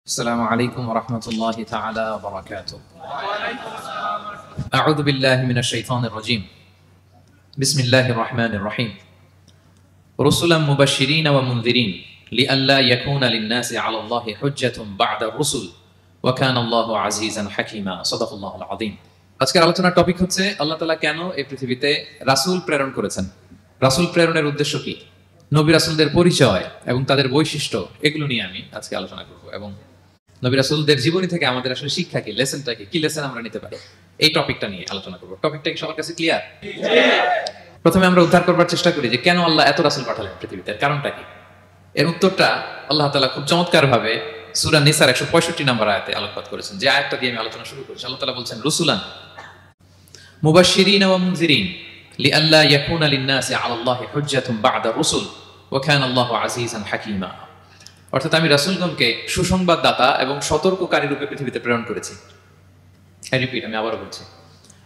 السلام عليكم ورحمة الله تعالى وبركاته. أعوذ بالله من الشيطان الرجيم. بسم الله الرحمن الرحيم. رسلا مبشرين ومنذرين لئلا يكون للناس على الله حجة بعد الرسل وكان الله عزيزا حكيما. صدق الله العظيم. আজকের আলোচনার টপিক হচ্ছে আল্লাহ তাআলা কেন এই পৃথিবীতে রাসূল প্রেরণ করেছেন। রাসূল প্রেরণের উদ্দেশ্য কি, নবী রাসূলদের পরিচয় এবং তাদের বৈশিষ্ট্য, এগুলো নিয়ে আমি আজকে আলোচনা করব এবং নবী রাসূলদের জীবনী থেকে আমাদের আসলে শিক্ষা কি, লেসনটা কি লেসন আমরা নিতে পারি, এই টপিকটা নিয়ে আলোচনা করব। টপিকটা কি সবার কাছে ক্লিয়ার? প্রথমে আমরা উদ্ধার করবার চেষ্টা করি যে কেন আল্লাহ এত রাসূল পাঠালেন পৃথিবীতে, কারণটা কি। এর উত্তরটা আল্লাহ তাআলা খুব চমৎকার ভাবে সূরা নিসার 165 নম্বর আয়াতে আলোকপাত করেছেন। যে আয়াতটা দিয়ে আমি আলোচনা শুরু করেছি, আল্লাহ তাআলা বলছেন রুসুলান মুবাশশিরিন ওয়া মুনজিরিন লিআল্লা ইয়াকুনা লিন-নাসি আলাল্লাহি হুজ্জাতুন বা'দা রুসুল ওয়া কানা আল্লাহু আজিজান হাকীমা। অর্থাৎ আমি রাসূলগণকে সুসংবাদদাতা এবং সতর্ককারী রূপে পৃথিবীতে প্রেরণ করেছি। আমি আবারও বলছি,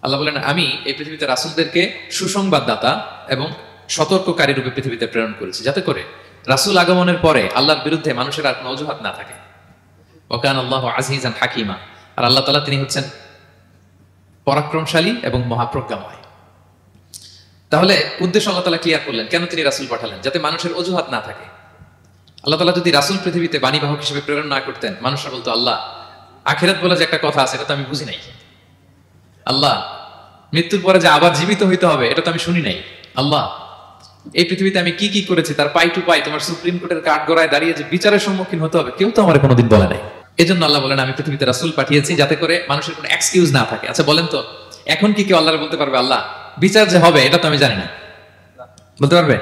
আল্লাহ বলেন আমি এই পৃথিবীতে রাসূলদেরকে সুসংবাদদাতা এবং সতর্ককারী রূপে পৃথিবীতে প্রেরণ করেছি, যাতে করে রাসূল আগমনের পরে আল্লাহর বিরুদ্ধে মানুষের আর কোনো অজুহাত না থাকে। ওয়া কানা আল্লাহু আজিজান হাকীমা। আর আল্লাহ তাআলা তিনি হচ্ছেন পরাক্রমশালী এবং মহাপ্রজ্ঞাময়। তাহলে উদ্দেশ্য আল্লাহ তাআলা ক্লিয়ার করলেন, কেন তিনি রাসূল পাঠালেন, যাতে মানুষের অজুহাত না থাকে। আল্লাহ তাআলা যদি রাসূল পৃথিবীতে বাণীবাহক হিসেবে প্রেরণ না করতেন, মানুষরা বলতো আল্লাহ আখিরাত বলে যে একটা কথা আছে এটা তো আমি বুঝি নাই, আল্লাহ মৃত্যুর পরে যে আবার জীবিত হইতে হবে এটা তো আমি শুনি নাই, আল্লাহ এই পৃথিবীতে আমি কি কি করেছি তার পাই টু পাই তোমার সুপ্রিম কোর্টের কাঠগড়ায় দাঁড়িয়ে যে বিচারের সম্মুখীন হতে হবে কেউ তো আমার কোনোদিন বলে নাই। এজন্য আল্লাহ বলেন আমি পৃথিবীতে রাসূল পাঠিয়েছি, যাতে করে মানুষের কোনো এক্সকিউজ না থাকে। আচ্ছা বলেন তো, এখন কি কেউ আল্লাহর বলতে পারবে আল্লাহ বিচার যে হবে এটা তো আমি জানি না? বলতে পারবে?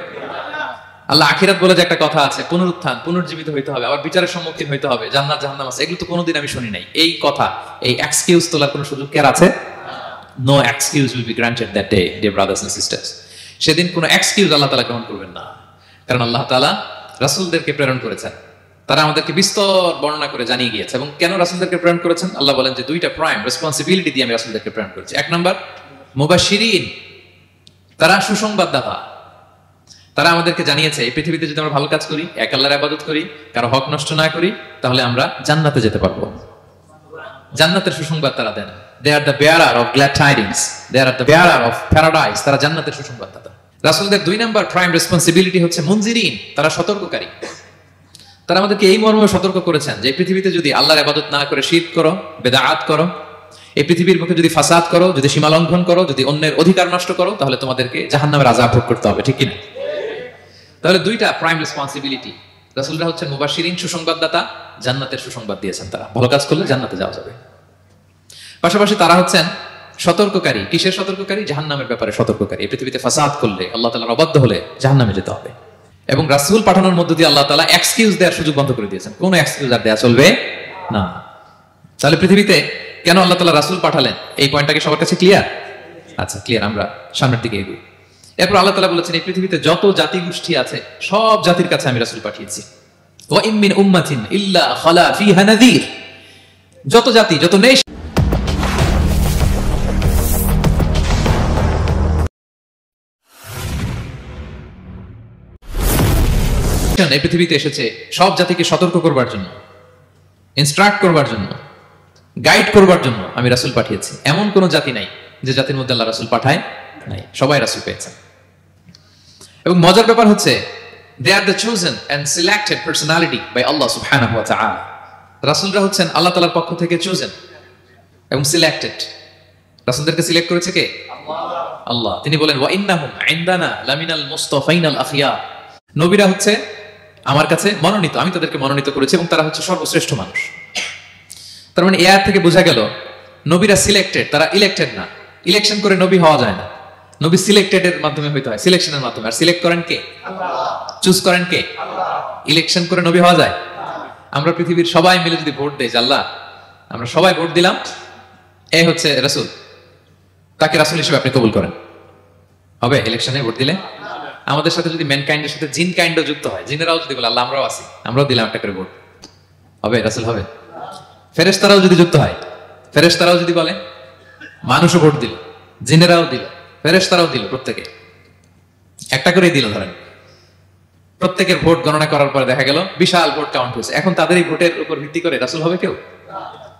আল্লাহ আখিরাত বলে যে একটা কথা আছে, পুনরুত্থান, পুনর্জীবিত হইতে হবে, আবার বিচারের সম্মুখীন হইতে হবে, জান্নাত জাহান্নাম আছে, এগুলো তো কোনোদিন আমি শুনি নাই। এই কথা, এই এক্সকিউজ তোলার কোনো সুযোগ কার আছে? No excuse will be granted that day, dear brothers and sisters. সেদিন কোনো এক্সকিউজ আল্লাহ তাআলা গ্রহণ করবেন না, কারণ আল্লাহ তাআলা রাসূলদেরকে প্রেরণ করেছেন, তারা আমাদেরকে বিস্তর বর্ণনা করে জানিয়ে গিয়েছে। এবং কেন রাসূলদেরকে প্রেরণ করেছেন, আল্লাহ বলেন যে দুইটা প্রাইম রেসপন্সিবিলিটি দিয়ে আমি রাসূলদেরকে প্রেরণ করেছি। এক নাম্বার মুবাশশিরিন, তারা সুসংবাদদাতা। তারা আমাদেরকে জানিয়েছে এই পৃথিবীতে যদি আমরা ভালো কাজ করি, এক আল্লাহর ইবাদত করি, কারো হক নষ্ট না করি, তাহলে আমরা জান্নাতে যেতে পারবো। জান্নাতের সুসংবাদ তারা দেন। They are the bearer of glad tidings, they are the bearer of paradise. তারা জান্নাতের সুসংবাদদাতা। রাসূলদের দুই নাম্বার প্রাইম রেসপন্সিবিলিটি হচ্ছে মুনজিরিন, তারা সতর্ককারী। তারা আমাদেরকে এই মর্মে সতর্ক করেছেন যে এই পৃথিবীতে যদি আল্লাহর ইবাদত না করে শিরক করো, বিদআত করো, এই পৃথিবীর মুখে যদি ফাসাদ করো, যদি সীমা লঙ্ঘন করো, যদি অন্যের অধিকার নষ্ট করো, তাহলে তোমাদেরকে জাহান্নামের আযাব ভোগ করতে হবে, ঠিক কি না? তাহলে দুইটা প্রাইম রেসপন্সিবিলিটি। রাসূলরা হচ্ছেন মুবাশশিরিন, সুসংবাদদাতা, জান্নাতের সুসংবাদ দিয়েছেন। তারা ভালো কাজ করলে জান্নাতে যাওয়া যাবে। পাশাপাশি তারা হচ্ছেন সতর্ককারী। কিসের সতর্ককারী? জাহান্নামের ব্যাপারে সতর্ককারী। এই পৃথিবীতে ফাসাদ করলে, আল্লাহ তাআলার অবাধ্য হলে জাহান্নামে যেতে হবে। এবং রাসূল পাঠানোর মধ্য দিয়ে আল্লাহ তাআলা এক্সকিউজ দেওয়ার সুযোগ বন্ধ করে দিয়েছেন। কোনো এক্সকিউজ আর দেয়া চলবে না। তাহলে পৃথিবীতে কেন আল্লাহ তাআলা রাসূল পাঠালেন, এই পয়েন্টটা কি সবার কাছে ক্লিয়ার? আচ্ছা ক্লিয়ার, আমরা সামনের দিকে এগোই। এরপর আল্লাহ তাআলা বলেছেন এই পৃথিবীতে যত জাতি গোষ্ঠী আছে সব জাতির কাছে আমি রাসূল পাঠিয়েছি। ওয়া ইম মিন উম্মাতিন ইল্লা খালা ফিহা নাযীর। যত জাতি, যত নেশন এই পৃথিবীতে এসেছে সব জাতিকে সতর্ক করবার জন্য, ইনস্ট্রাক্ট করবার জন্য, গাইড করবার জন্য আমি রাসূল পাঠিয়েছি। এমন কোন জাতি নাই যে জাতির মধ্যে আল্লাহ রাসূল পাঠায় নাই, সবাই রাসূল পেয়েছেন। এবং মজার ব্যাপার হচ্ছে they are the chosen and selected personality by Allah subhanahu wa ta'ala. রাসূলরা হচ্ছেন আল্লাহ তাআলার পক্ষ থেকে chosen এবং সিলেক্টেড। রাসূলদেরকে সিলেক্ট করেছে কে? আল্লাহ। তিনি বলেন ওয়া ইন্নাহুম ইনদানা লামিনাল মুস্তাফাইনাল আখিয়া। নবীরা হচ্ছে আমার কাছে মনোনীত, আমি তাদেরকে মনোনীত করেছি এবং তারা হচ্ছে সর্বশ্রেষ্ঠ মানুষ। তার মানে এই আয়াত থেকে বোঝা গেল নবীরা সিলেক্টেড, তারা ইলেক্টেড না। ইলেকশন করে নবী হওয়া যায় না, নবী সিলেক্টেড এর মাধ্যমে হইতে হয়, সিলেকশনের মাধ্যমে। আর সিলেক্ট করেন কে? আল্লাহ। চুজ করেন কে? আল্লাহ। ইলেকশন করে নবী হওয়া যায়? আমরা পৃথিবীর সবাই মিলে যদি ভোট দেই, আল্লাহ আমরা সবাই ভোট দিলাম, এই হচ্ছে রাসূল, তাকে রাসূল হিসেবে আপনি কবুল করেন, হবে? ইলেকশনে ভোট দিলে আমাদের সাথে যদি ম্যানকাইন্ডের সাথে জিন কাইন্ডও যুক্ত হয়, জিনেরাও যদি বলে আল্লাহ আমরাও আছি, আমরাও দিলাম একটা করে ভোট, হবে? রাসূল হবে? ফেরেশতারাও যদি যুক্ত হয়, ফেরেশতারাও যদি বলে, মানুষও ভোট দিল, জিনেরাও দিল, ফেরেশতারাও দিল, প্রত্যেকে একটা করেই দিল, ধরেন প্রত্যেকের ভোট গণনা করার পরে দেখা গেল বিশাল ভোট কাউন্ট হয়েছে। এখন তাদের এই ভোটের উপর ভিত্তি করে রাসূল হবে কেউ?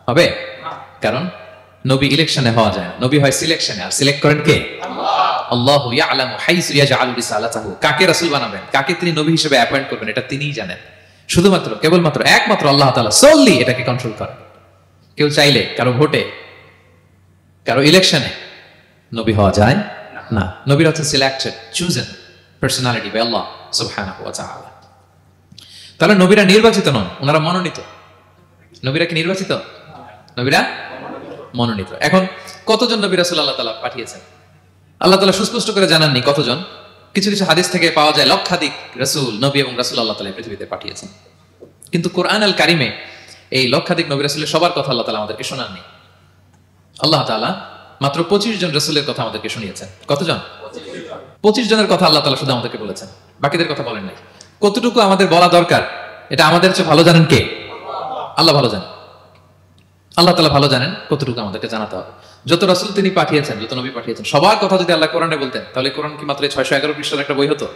হবে? কারণ নবী ইলেকশনে হওয়া যায় না, নবী হয় সিলেকশনে। আর সিলেক্ট করেন কে? আল্লাহু ইয়ালামু হাইসু ইয়াজআলু রিসালাতাহু। কাকে রাসূল বানাবেন, কাকে তিনি নবী হিসেবে অ্যাপয়েন্ট করবেন, এটা তিনিই জানেন। শুধুমাত্র কেবলমাত্র একমাত্র আল্লাহ তাআলা সোললি এটাকে কন্ট্রোল করেন। কেউ চাইলে কারো ভোটে, কারো ইলেকশনে নবী হওয়া যায় না। নবীরা হচ্ছে সিলেক্টেড, চুজেন পার্সোনালিটি বাই আল্লাহ সুবহানাহু ওয়া তাআলা। তাহলে নবীরা নির্বাচিত নন, ওনারা মনোনীত। নবীরা কি নির্বাচিত? নবীরা মনোনীত। এখন কতজন নবী রাসূল আল্লাহ তাআলা পাঠিয়েছেন? আল্লাহ তাআলা সুস্পষ্ট করে জানাননি কতজন। কিছু কিছু হাদিস থেকে পাওয়া যায় লক্ষাধিক রাসূল, নবী এবং রাসূল আল্লাহ তাআলা পৃথিবীতে পাঠিয়েছেন। কিন্তু কোরআন আল কারিমে এই লক্ষাধিক নবী রাসূলের সবার কথা আল্লাহ তাআলা আমাদেরকে শোনাননি। আল্লাহ তাআলা মাত্র 25 জন রাসূলের কথা আমাদেরকে শুনিয়েছেন। কতজন? 25 জনের কথা আল্লাহ তাআলা শুধু আমাদেরকে বলেছেন, বাকিদের কথা বলেন নাই। কতটুকু আমাদের বলা দরকার এটা আমাদের চেয়ে ভালো জানেন কে? আল্লাহ ভালো জানেন। আল্লাহ তাআলা ভালো জানেন কতটুকু আমাদেরকে জানাতে হবে। যত রাসূল তিনি পাঠিয়েছেন, যত নবী পাঠিয়েছেন, সবার কথা যদি আল্লাহ কোরআনে বলতেন, তাহলে কোরআন কি মাত্র 611 পৃষ্ঠার একটা বই হতো?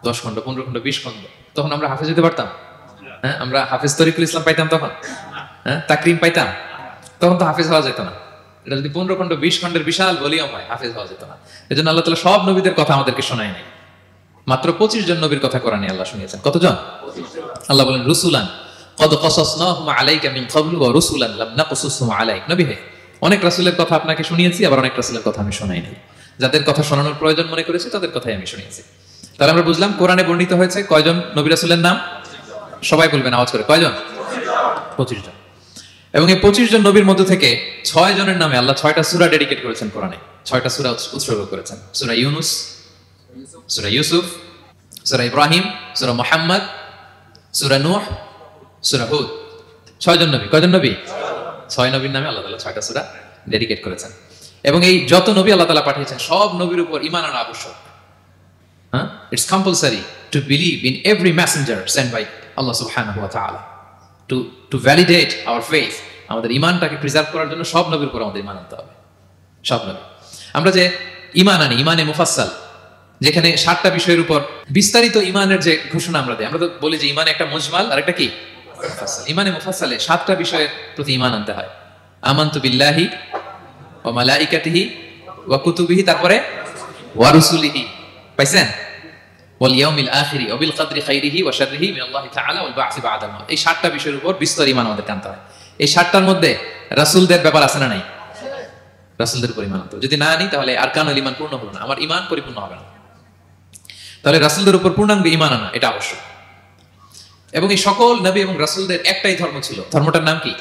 10 খণ্ড, 15 খণ্ড, 20 খণ্ড। তখন আমরা হাফেজ হতে পারতাম? হ্যাঁ, আমরা হাফেজ তরিকুল ইসলাম পাইতাম তখন? হ্যাঁ, তাকরিম পাইতাম? তখন তো হাফেজ হওয়া যেত না। এটা যদি 15 খণ্ড, 20 খণ্ডের বিশাল ভলিউম হয়, হাফেজ হওয়া যেত না। এজন্য আল্লাহ তাআলা সব নবীদের কথা আমাদেরকে শোনায় নাই, মাত্র 25 জন নবীর কথা কোরআনে আল্লাহ শুনিয়েছেন। কতজন? আল্লাহ বলেন রুসুলান কদ কসাসনাহুম আলাইকা মিন ক্বাবলু ওয়া রুসুলান লাম নাকসুসহুম আলাইক। নবী হে, অনেক রাসূলের কথা আপনাকে শুনিয়েছি, আবার অনেক রাসূলের কথা আমি শোনাই নাই। যাদের কথা শোনানোর প্রয়োজন মনে করেছি তাদের কথাই আমি শুনিয়েছি। তাহলে আমরা বুঝলাম কোরআনে বর্ণিত হয়েছে কয়জন নবী রাসূলের নাম? সবাই বলবেন আওয়াজ করে, কয়জন? 25 জন। এবং এই 25 জন নবীর মধ্য থেকে 6 জনের নামে আল্লাহ 6টা সূরা ডেডিকেট করেছেন কোরআনে। 6টা সূরা উৎসর্গ করেছেন। সূরা ইউনুস, সূরা ইউসুফ, সূরা ইব্রাহিম, সূরা মুহাম্মদ, সূরা নূহ, সূরা হুদ। 6 জন নবী। কয়জন নবী? 6 নবীর নামে আল্লাহ তাআলা 6টা সূরা ডেডিকেট করেছেন। এবং এই যত নবী আল্লাহ তাআলা পাঠিয়েছেন, সব নবীর উপর ঈমান আনা আবশ্যক। হ্যাঁ, it's compulsory to believe in every messenger sent by আল্লাহ সুবহানাহু ওয়া তাআলা। টু ভ্যালিডেট আওয়ার ফেথ, আমাদের ঈমানটাকে প্রিজার্ভ করার জন্য সব নবীর উপর আমাদের ঈমান আনতে হবে। সব নবী। আমরা যে ঈমান আনি, ঈমানে মুফাসসাল, যেখানে 7টা বিষয়ের উপর বিস্তারিত ঈমানের যে ঘোষণা আমরা দেই, আমরা তো বলি যে ঈমান একটা মুজমাল আর একটা কি মুফাসসাল। ঈমানে মুফাসসালে 7টা বিষয়ের প্রতি ঈমান আনতে হয়। আমানতু বিল্লাহি ওয়া মালাইকাতিহি ওয়া কুতুবিহি, তারপরে ওয়া রুসুলিহি। পাইছেন? ওয়াল ইয়াউমিল আখিরি ওয়া বিল কদরি খাইরিহি ওয়া শাররিহি মিনাল্লাহি তাআলা ওয়াল বা'সি বা'দাল মাউত। এই 7টা বিষয়ের উপর বিস্তর ঈমান আমাদের আনতে হয়। এই 7টার মধ্যে রাসূলদের ব্যাপার আছে না নাই? রাসূলদের উপর ঈমান আনতে হবে। যদি না আনি তাহলে আরকানুল ঈমান পূর্ণ হলো না, আমার ঈমান পরিপূর্ণ হবে না। তাহলে রাসূলদের উপর পূর্ণাঙ্গ ঈমান আনা এটা আবশ্যক। এবং এই সকল নবী এবং রাসূলদের একটাই ধর্ম ছিল। ধর্মটার নাম কি?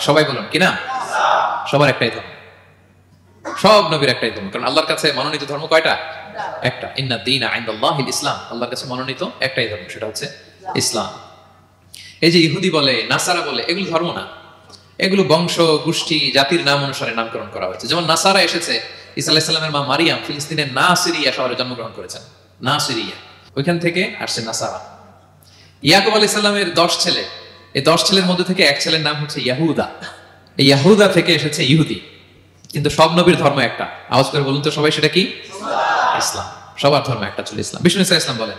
সবাই বলুন কি নাম? সবার একটাই ধর্ম। সব নবীর একটাই ধর্ম। কারণ আল্লাহর কাছে মনোনীত ধর্ম কয়টা? একটা। ইন্না দীনা ইনদাল্লাহিল ইসলাম। আল্লাহর কাছে মনোনীত একটাই ধর্ম, সেটা হচ্ছে ইসলাম। এই যে ইহুদি বলে, নাসারা বলে, এগুলো ধর্ম না। এগুলো বংশ, গোষ্ঠী, জাতির নাম অনুসারে নামকরণ করা হয়েছে। যেমন নাসারা এসেছে, ঈসা আলাইহিস সালামের মা মারিয়াম ফিলিস্তিনের নাসিরিয়া শহরে জন্মগ্রহণ করেছেন। নাসিরিয়া, ওইখান থেকে আসছে নাসারা। ইয়াকুব আলাইহিস সালামের 10 ছেলে, এই 10 ছেলের মধ্যে থেকে এক ছেলের নাম হচ্ছে ইয়াহুদা। এই ইয়াহুদা থেকে এসেছে ইহুদি। কিন্তু সব নবীর ধর্ম একটা। আওয়াজ করে বলুন তো সবাই, সেটা কি? ইসলাম। সবার ধর্ম একটা ছিল ইসলাম। বিষ্ণু ইসলাম বলেন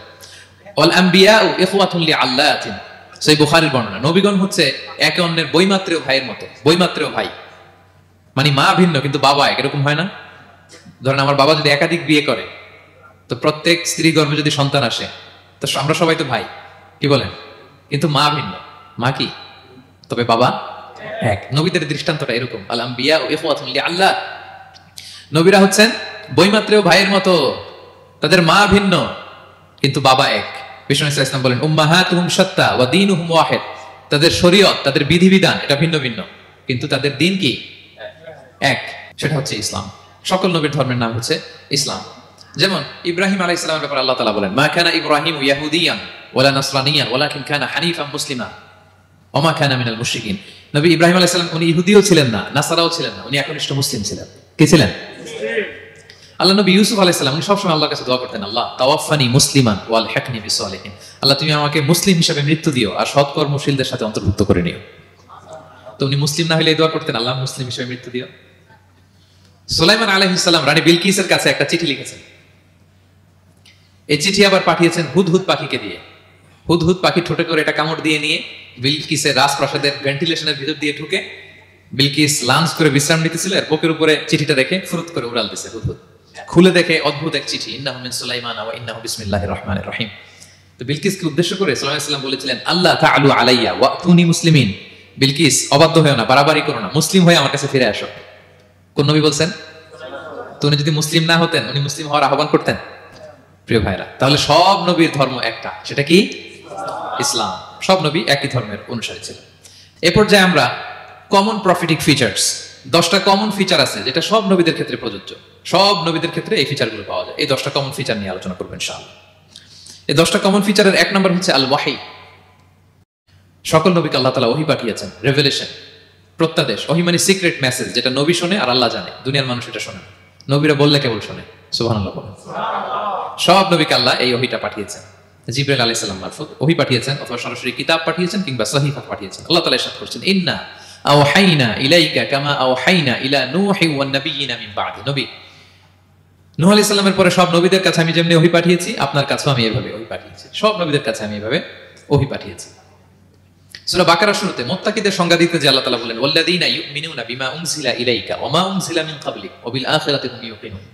ওয়াল আম্বিয়াউ ইখওয়াতুন লিআল্লাতিন। সেই বুখারীর বর্ণনা, নবীগণ হচ্ছে একে অন্যের বইমাত্রেয় ভাইয়ের মতো। বইমাত্রেয় ভাই মানে মা ভিন্ন কিন্তু বাবা এক, এরকম হয় না? ধরেন আমার বাবা যদি একাধিক বিয়ে করে, তো প্রত্যেক স্ত্রী গর্ভে যদি সন্তান আসে, তো আমরা সবাই তো ভাই, কি বলেন? কিন্তু মা ভিন্ন। মা কি? তবে বাবা এক। নবীদের দৃষ্টান্তটা এরকম। আল আম্বিয়া ইখওয়াতুন লিআল্লাহ। নবীরা হচ্ছেন বইমাত্রেয় ভাইয়ের মতো, তাদের মা ভিন্ন কিন্তু বাবা এক। বিষ্ণু ইসলাম বলেন উম্মাহাতুহুম শাত্তা ওয়া দীনুহুম ওয়াহিদ। তাদের শরীয়ত, তাদের বিধিবিধান এটা ভিন্ন ভিন্ন, কিন্তু তাদের দ্বীন কি? এক, সেটা হচ্ছে ইসলাম। সকল নবীর ধর্মের নাম হচ্ছে ইসলাম। যেমন ইব্রাহিম আলাইহিস সালামের ব্যাপারে আল্লাহ তাআলা বলেন মা কানা ইব্রাহিমু ইয়াহুদিয়ান ওয়ালা নাসরানিয়ান ওয়ালাকিন কানা হানিফান মুসলিমা ওয়া মা কানা মিনাল মুশরিকিন। নবী ইব্রাহিম আলাইহিস সালাম উনি ইহুদিও ছিলেন না, নাসারাও ছিলেন না, উনি একনিষ্ঠ মুসলিম ছিলেন। কি ছিলেন? আল্লাহ নবী ইউসুফ আলাইহিস সালাম উনি সবসময় আল্লাহর কাছে দোয়া করতেন, আল্লাহ তাওয়াফানি মুসলিমান ওয়াল হিকনি বিসসালিহিন। আল্লাহ তুমি আমাকে মুসলিম হিসেবে মৃত্যু দিও আর সৎকর্মশীলদের সাথে অন্তর্ভুক্ত করে নিও। তো উনি মুসলিম না হলে এই দোয়া করতেন, আল্লাহ মুসলিম হিসেবে মৃত্যু দিও। সুলাইমান আলাইহিস সালাম রানী বিলকিসের কাছে একটা চিঠি লিখেছেন। এই চিঠি আবার পাঠিয়েছেন হুদহুদ পাখিকে দিয়ে। হুদহুদ পাখি ঠোঁটে করে এটা কামড় দিয়ে নিয়ে বিলকিসের রাজপ্রাসাদের ভেন্টিলেশনের ভিতর দিয়ে ঢুকে বিলকিস লাঞ্চ করে বিশ্রাম নিতেছিল, এর বুকের উপরে চিঠিটা রেখে ফুরুত করে উড়াল দিছে হুদহুদ। খুলে দেখে অদ্ভুত এক চিঠি, ইন্নাহু মিন সুলাইমান ওয়া ইন্নাহু বিসমিল্লাহির রহমানির রহিম। তো বিলকিসকে উদ্দেশ্য করে সাল্লাল্লাহু আলাইহি ওয়াসাল্লাম বলেছিলেন, আল্লাহ তাআলু আলাইয়া ওয়াতুনি মুসলিমিন। বিলকিস, অবাধ্য হয়ো না, বাড়াবাড়ি করো না, মুসলিম হয়ে আমার কাছে ফিরে আসো। কোন নবী বলছেন? তো উনি যদি মুসলিম না হতেন, উনি মুসলিম হওয়ার আহ্বান করতেন? প্রিয় ভাইরা, তাহলে সব নবীর ধর্ম একটা, সেটা কি? ইসলাম। সব নবী একই ধর্মের অনুসারী ছিলেন। এ পর্যায়ে আমরা কমন প্রফিটিক ফিচার্স, 10টা কমন ফিচার আছে যেটা সব নবীদের ক্ষেত্রে প্রযোজ্য। সব নবীদের ক্ষেত্রে এই ফিচারগুলো পাওয়া যায়। এই 10টা কমন ফিচার নিয়ে আলোচনা করবেন ইনশাআল্লাহ। এই 10টা কমন ফিচারের 1 নম্বর হচ্ছে আল ওয়াহি। সকল নবীকে আল্লাহ তাআলা ওহী পাঠিয়েছেন, রেভেলেশন, প্রত্যাদেশ। ওহী মানে সিক্রেট মেসেজ, যেটা নবী শোনে আর আল্লাহ জানে, দুনিয়ার মানুষ এটা শোনে না। নবীরা বললে কেবল শোনে। সুবহানাল্লাহ বলেন। সব নবীকে আল্লাহ এই ওহীটা পাঠিয়েছেন, জিবরাইল আলাইহিস সালাম মারফত ওহী পাঠিয়েছেন, অথবা সরাসরি কিতাব পাঠিয়েছেন, কিংবা সহিফা পাঠিয়েছেন। আল্লাহ তাআলা ইরশাদ করেছেন, ইন্না আওহাইনা ইলাইকা কামা আওহাইনা ইলা নূহি ওয়ান নাবিয়িনা মিন বা'দি। নবী নূহ আলাইহিস সালামের পরে সব নবীদের কাছে আমি যেমনি ওহী পাঠিয়েছি, আপনার কাছেও আমি এভাবে ওহী পাঠিয়েছি। সব নবীদের কাছে আমি এভাবে ওহী পাঠিয়েছি। সূরা বাকারা শুরুতে মুত্তাকিদের সংজ্ঞা দিতে যে আল্লাহ তাআলা বলেন, ওয়াল্লাযীনা ইউমিনুনা বিমা উনজিলা ইলাইকা ওয়া মা উনজিলা মিন ক্বাবলিক ওয়া বিল আখিরাতি হুম ইউকিনুন।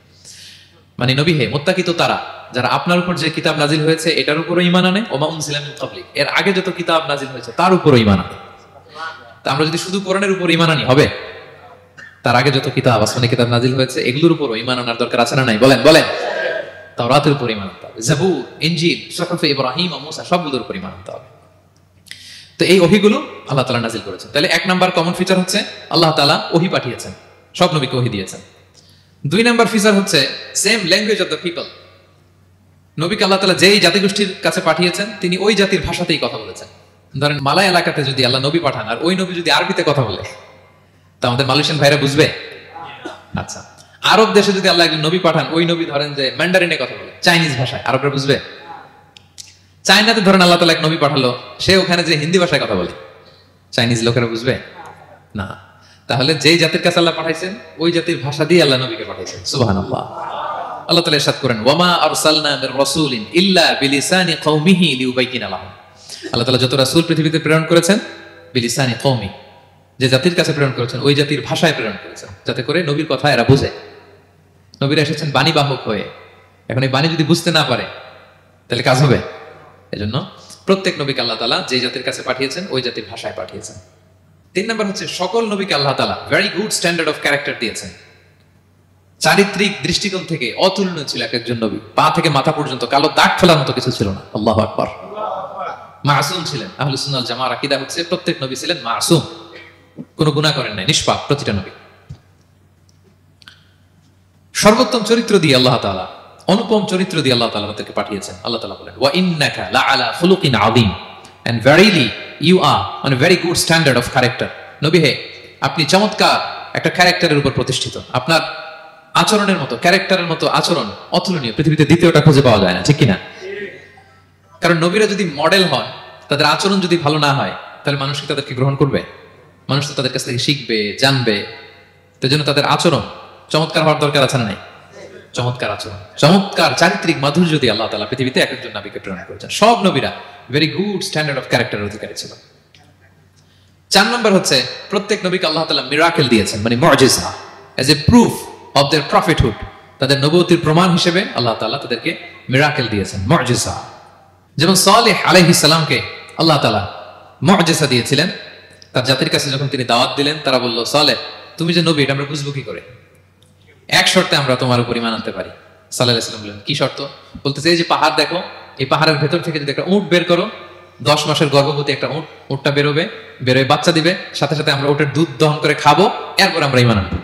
মানে নবী হে, মুত্তাকি তো তারা যারা আপনার উপর যে কিতাব নাজিল হয়েছে এটার উপরও ঈমান আনে, ওয়া মা উনজিলা মিন ক্বাবলিক, এর আগে যত কিতাব নাজিল হয়েছে তার উপরও ঈমান আনে। তা আমরা যদি শুধু কোরআনের উপর ঈমান আনি হবে? তার আগে যত কিতাব, আসমানি কিতাব নাজিল হয়েছে এগুলোর উপরও ঈমান আনার দরকার আছে না নাই? বলেন বলেন। তাওরাতের উপর ঈমান আনতে হবে, জাবুর, ইনজিল, সুহুফে ইব্রাহিম ও মূসা সবগুলোর উপর ঈমান আনতে হবে। তো এই ওহীগুলো আল্লাহ তাআলা নাজিল করেছেন। তাহলে 1 নাম্বার কমন ফিচার হচ্ছে আল্লাহ তাআলা ওহী পাঠিয়েছেন, সব নবীকে ওহী দিয়েছেন। 2 নাম্বার ফিচার হচ্ছে same language of the people. নবীকে আল্লাহ তাআলা যেই জাতিগোষ্ঠীর কাছে পাঠিয়েছেন তিনি ওই জাতির ভাষাতেই কথা বলেছেন। ধরেন মালয় এলাকাতে যদি আল্লাহ নবী পাঠান আর ওই নবী যদি আরবিতে কথা বলে, তা আমাদের মালয়েশিয়ান ভাইরা বুঝবে? আচ্ছা, আরব দেশে যদি আল্লাহ একজন নবী পাঠান, ওই নবী ধরেন যে ম্যান্ডারিনে কথা বলে, চাইনিজ ভাষায়, আরবরা বুঝবে? চায়নাতে ধরেন আল্লাহ তাআলা এক নবী পাঠালো, সে ওখানে যে হিন্দি ভাষায় কথা বলে, চাইনিজ লোকেরা বুঝবে না। তাহলে যেই জাতির কাছে আল্লাহ পাঠাইছেন ওই জাতির ভাষা দিয়ে আল্লাহ নবীকে পাঠাইছেন। সুবহানাল্লাহ। আল্লাহ তাআলা ইরশাদ করেন, ওয়ামা আরসালনা মির রাসূলিন ইল্লা বিলিসানি কওমিহি লিউবাইয়িনা লাহুম। আল্লাহ তাআলা যত রাসূল পৃথিবীতে প্রেরণ করেছেন, বিলিসানি কওমি, যে জাতির কাছে প্রেরণ করেছেন ওই জাতির ভাষায় প্রেরণ করেছেন, যাতে করে নবীর কথা এরা বুঝে। নবীরা এসেছেন বাণী বাহক হয়ে, এখন এই বাণী যদি বুঝতে না পারে তাহলে কাজ হবে? এজন্য প্রত্যেক নবীকে আল্লাহ তাআলা যে জাতির কাছে পাঠিয়েছেন ওই জাতির ভাষায় পাঠিয়েছেন। 3 নাম্বার হচ্ছে সকল নবীকে আল্লাহ তাআলা very good standard of character দিয়েছেন। চারিত্রিক দৃষ্টিকোণ থেকে অতুলনীয় ছিল এক একজন নবী। পা থেকে মাথা পর্যন্ত কালো দাগ ফেলার মতো কিছু ছিল না। আল্লাহু আকবার। মাসুম ছিলেন। আহলুস সুন্নাহ ওয়াল জামাআর আকীদা হচ্ছে প্রত্যেক নবী ছিলেন মাসুম, কোনো গুনাহ করেন নাই, নিষ্পাপ প্রতিটা নবী। সর্বোত্তম চরিত্র দিয়ে আল্লাহ তাআলা, অনুপম চরিত্র দিয়ে আল্লাহ তাআলা তাদেরকে পাঠিয়েছেন। আল্লাহ তাআলা বলেন, ওয়া ইন্নাকা লাআলা খুলুকিন আযীম, and verily you are on a very good standard of character. নবী হে, আপনি চমৎকার একটা ক্যারেক্টারের উপর প্রতিষ্ঠিত। আপনার আচরণের মতো, ক্যারেক্টারের মতো আচরণ অতুলনীয়, পৃথিবীতে দ্বিতীয়টা খুঁজে পাওয়া যায় না, ঠিক কিনা? কারণ নবীরা যদি মডেল হন, তাদের আচরণ যদি ভালো না হয়, তাহলে মানুষ কি তাদেরকে গ্রহণ করবে? মানুষ তো তাদের কাছ থেকে শিখবে, জানবে। তো জন্য তাদের আচরণ চমৎকার হওয়ার দরকার আছে না নাই? চমৎকার আচরণ, চমৎকার চারিত্রিক মাধুর্য দিয়ে আল্লাহ তাআলা পৃথিবীতে এক একজন নবীকে প্রেরণ করেছেন। সব নবীরা ভেরি গুড স্ট্যান্ডার্ড অফ ক্যারেক্টারের অধিকারী ছিল। 4 নম্বর হচ্ছে প্রত্যেক নবীকে আল্লাহ তাআলা মিরাকেল দিয়েছেন, মানে মুজিজা, as a proof of their prophethood. তাদের নবুয়তির প্রমাণ হিসেবে আল্লাহ তাআলা তাদেরকে মিরাকেল দিয়েছেন, মুজিজা। যেমন সালেহ আলাইহিস সালামকে আল্লাহ তাআলা মুজিজা দিয়েছিলেন। তার জাতির কাছে যখন তিনি দাওয়াত দিলেন, তারা বলল, সালেহ তুমি যে নবী এটা আমরা বুঝবো কি করে? এক শর্তে আমরা তোমার উপর ঈমান আনতে পারি। সাল্লাল্লাহু আলাইহি ওয়াসাল্লাম বললেন, কি শর্ত? বলতেছে, এই যে পাহাড় দেখো, এই পাহাড়ের ভেতর থেকে যদি একটা উট বের করো, 10 মাসের গর্ভবতী একটা উটটা বেরোবে, বেরোয় বাচ্চা দিবে, সাথে সাথে আমরা উটের দুধ দহন করে খাবো, এরপর আমরা ঈমান আনবো।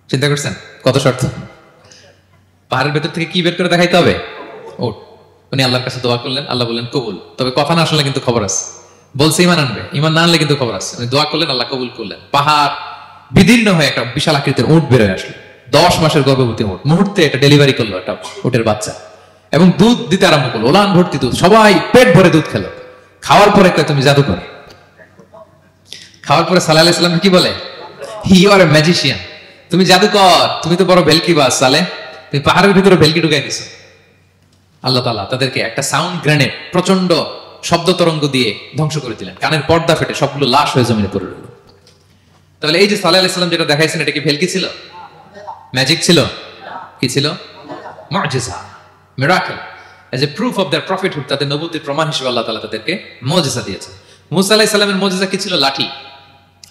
চিন্তা করছেন কত শর্ত? পাহাড়ের ভেতর থেকে কি বের করে দেখাইতে হবে? উট। উনি আল্লাহর কাছে দোয়া করলেন, আল্লাহ বললেন কবুল। তবে কথা না আসলে কিন্তু খবর আছে, বলছে ঈমান আনবে, ঈমান না আনলে কিন্তু খবর আছে। উনি দোয়া করলেন, আল্লাহ কবুল করলেন। পাহাড় বিদীর্ণ হয়ে একটা বিশাল আকৃতির উট বেরোয় আসলো, 10 মাসের গর্ভবতী উট। মুহূর্তে এটা ডেলিভারি করলো একটা উটের বাচ্চা, এবং দুধ দিতে আরম্ভ করলো, ওলান ভর্তি দুধ। সবাই পেট ভরে দুধ খেলো। খাওয়ার পরে কয়, তুমি জাদুকর। খাওয়ার পরে সালেহ আলাইহিস সালাম কি বলে? ইউ আর এ ম্যাজিশিয়ান, তুমি জাদুকর, তুমি তো বড় ভেলকি বাস সালেহ, তুমি পাহাড়ের ভিতরে ভেলকি ঢুকাই দিছো। আল্লাহ তাআলা তাদেরকে একটা সাউন্ড গ্রেনেড, প্রচন্ড শব্দ তরঙ্গ দিয়ে ধ্বংস করে দিলেন। কানের পর্দা ফেটে সবগুলো লাশ হয়ে জমিনে পড়ে রইল। তাহলে এই যে সালেহ আলাইহিস সালাম যেটা দেখাইছেন, এটা কি ভেলকি ছিল? ম্যাজিক ছিল? কি ছিল? মুআজিজা, miracle. As a proof of their prophethood, তাদের নবুয়তের প্রমাণ হিসেবে আল্লাহ তাআলা তাদেরকে মুআজিজা দিয়েছেন। মূসা আলাইহিস সালামের মুআজিজা কি ছিল? লাঠি।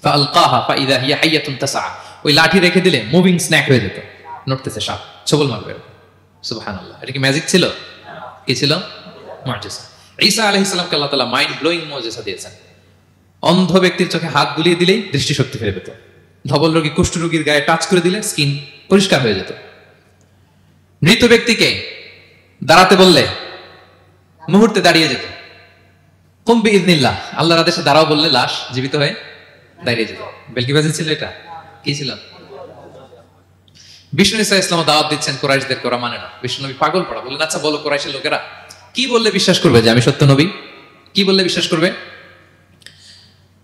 ফাআলকাহা ফাইযা হিয়া হাইয়াতুন তাসআ, ওই লাঠি রেখে দিলে মুভিং স্ন্যাক হয়ে যেত, নড়তেছে সাপ, ছবল মারবে। সুবহানাল্লাহ। এটা কি ম্যাজিক ছিল? কি ছিল? মুআজিজা। ঈসা আলাইহিস সালামকে আল্লাহ তাআলা মাইন্ড ব্লোয়িং মুআজিজা দিয়েছেন। অন্ধ ব্যক্তির চোখে হাত বুলিয়ে দিলেই দৃষ্টিশক্তি ফিরে পেত। ধবল রোগী, কুষ্ঠ রোগীর গায়ে টাচ করে দিলে স্কিন পরিষ্কার হয়ে যেত। মৃত ব্যক্তিকে দাঁড়াতে বললে মুহূর্তে দাঁড়িয়ে যেত। কুম বিইذনিল্লাহ, আল্লাহর আদেশে দাঁড়াও বললে লাশ জীবিত হয়ে দাঁড়িয়ে যেত। বেলকিবাজি ছিল এটা? কি ছিল? বিষ্ণু ঈসা ইসলাম দাওয়াত দিচ্ছেন কুরাইশদেরকে, ওরা মানে না। বিষ্ণু নবী পাগল পড়া, বললেন আচ্ছা বলো কুরাইশের লোকেরা কি বললে বিশ্বাস করবে যে আমি সত্য নবী? কি বললে বিশ্বাস করবে?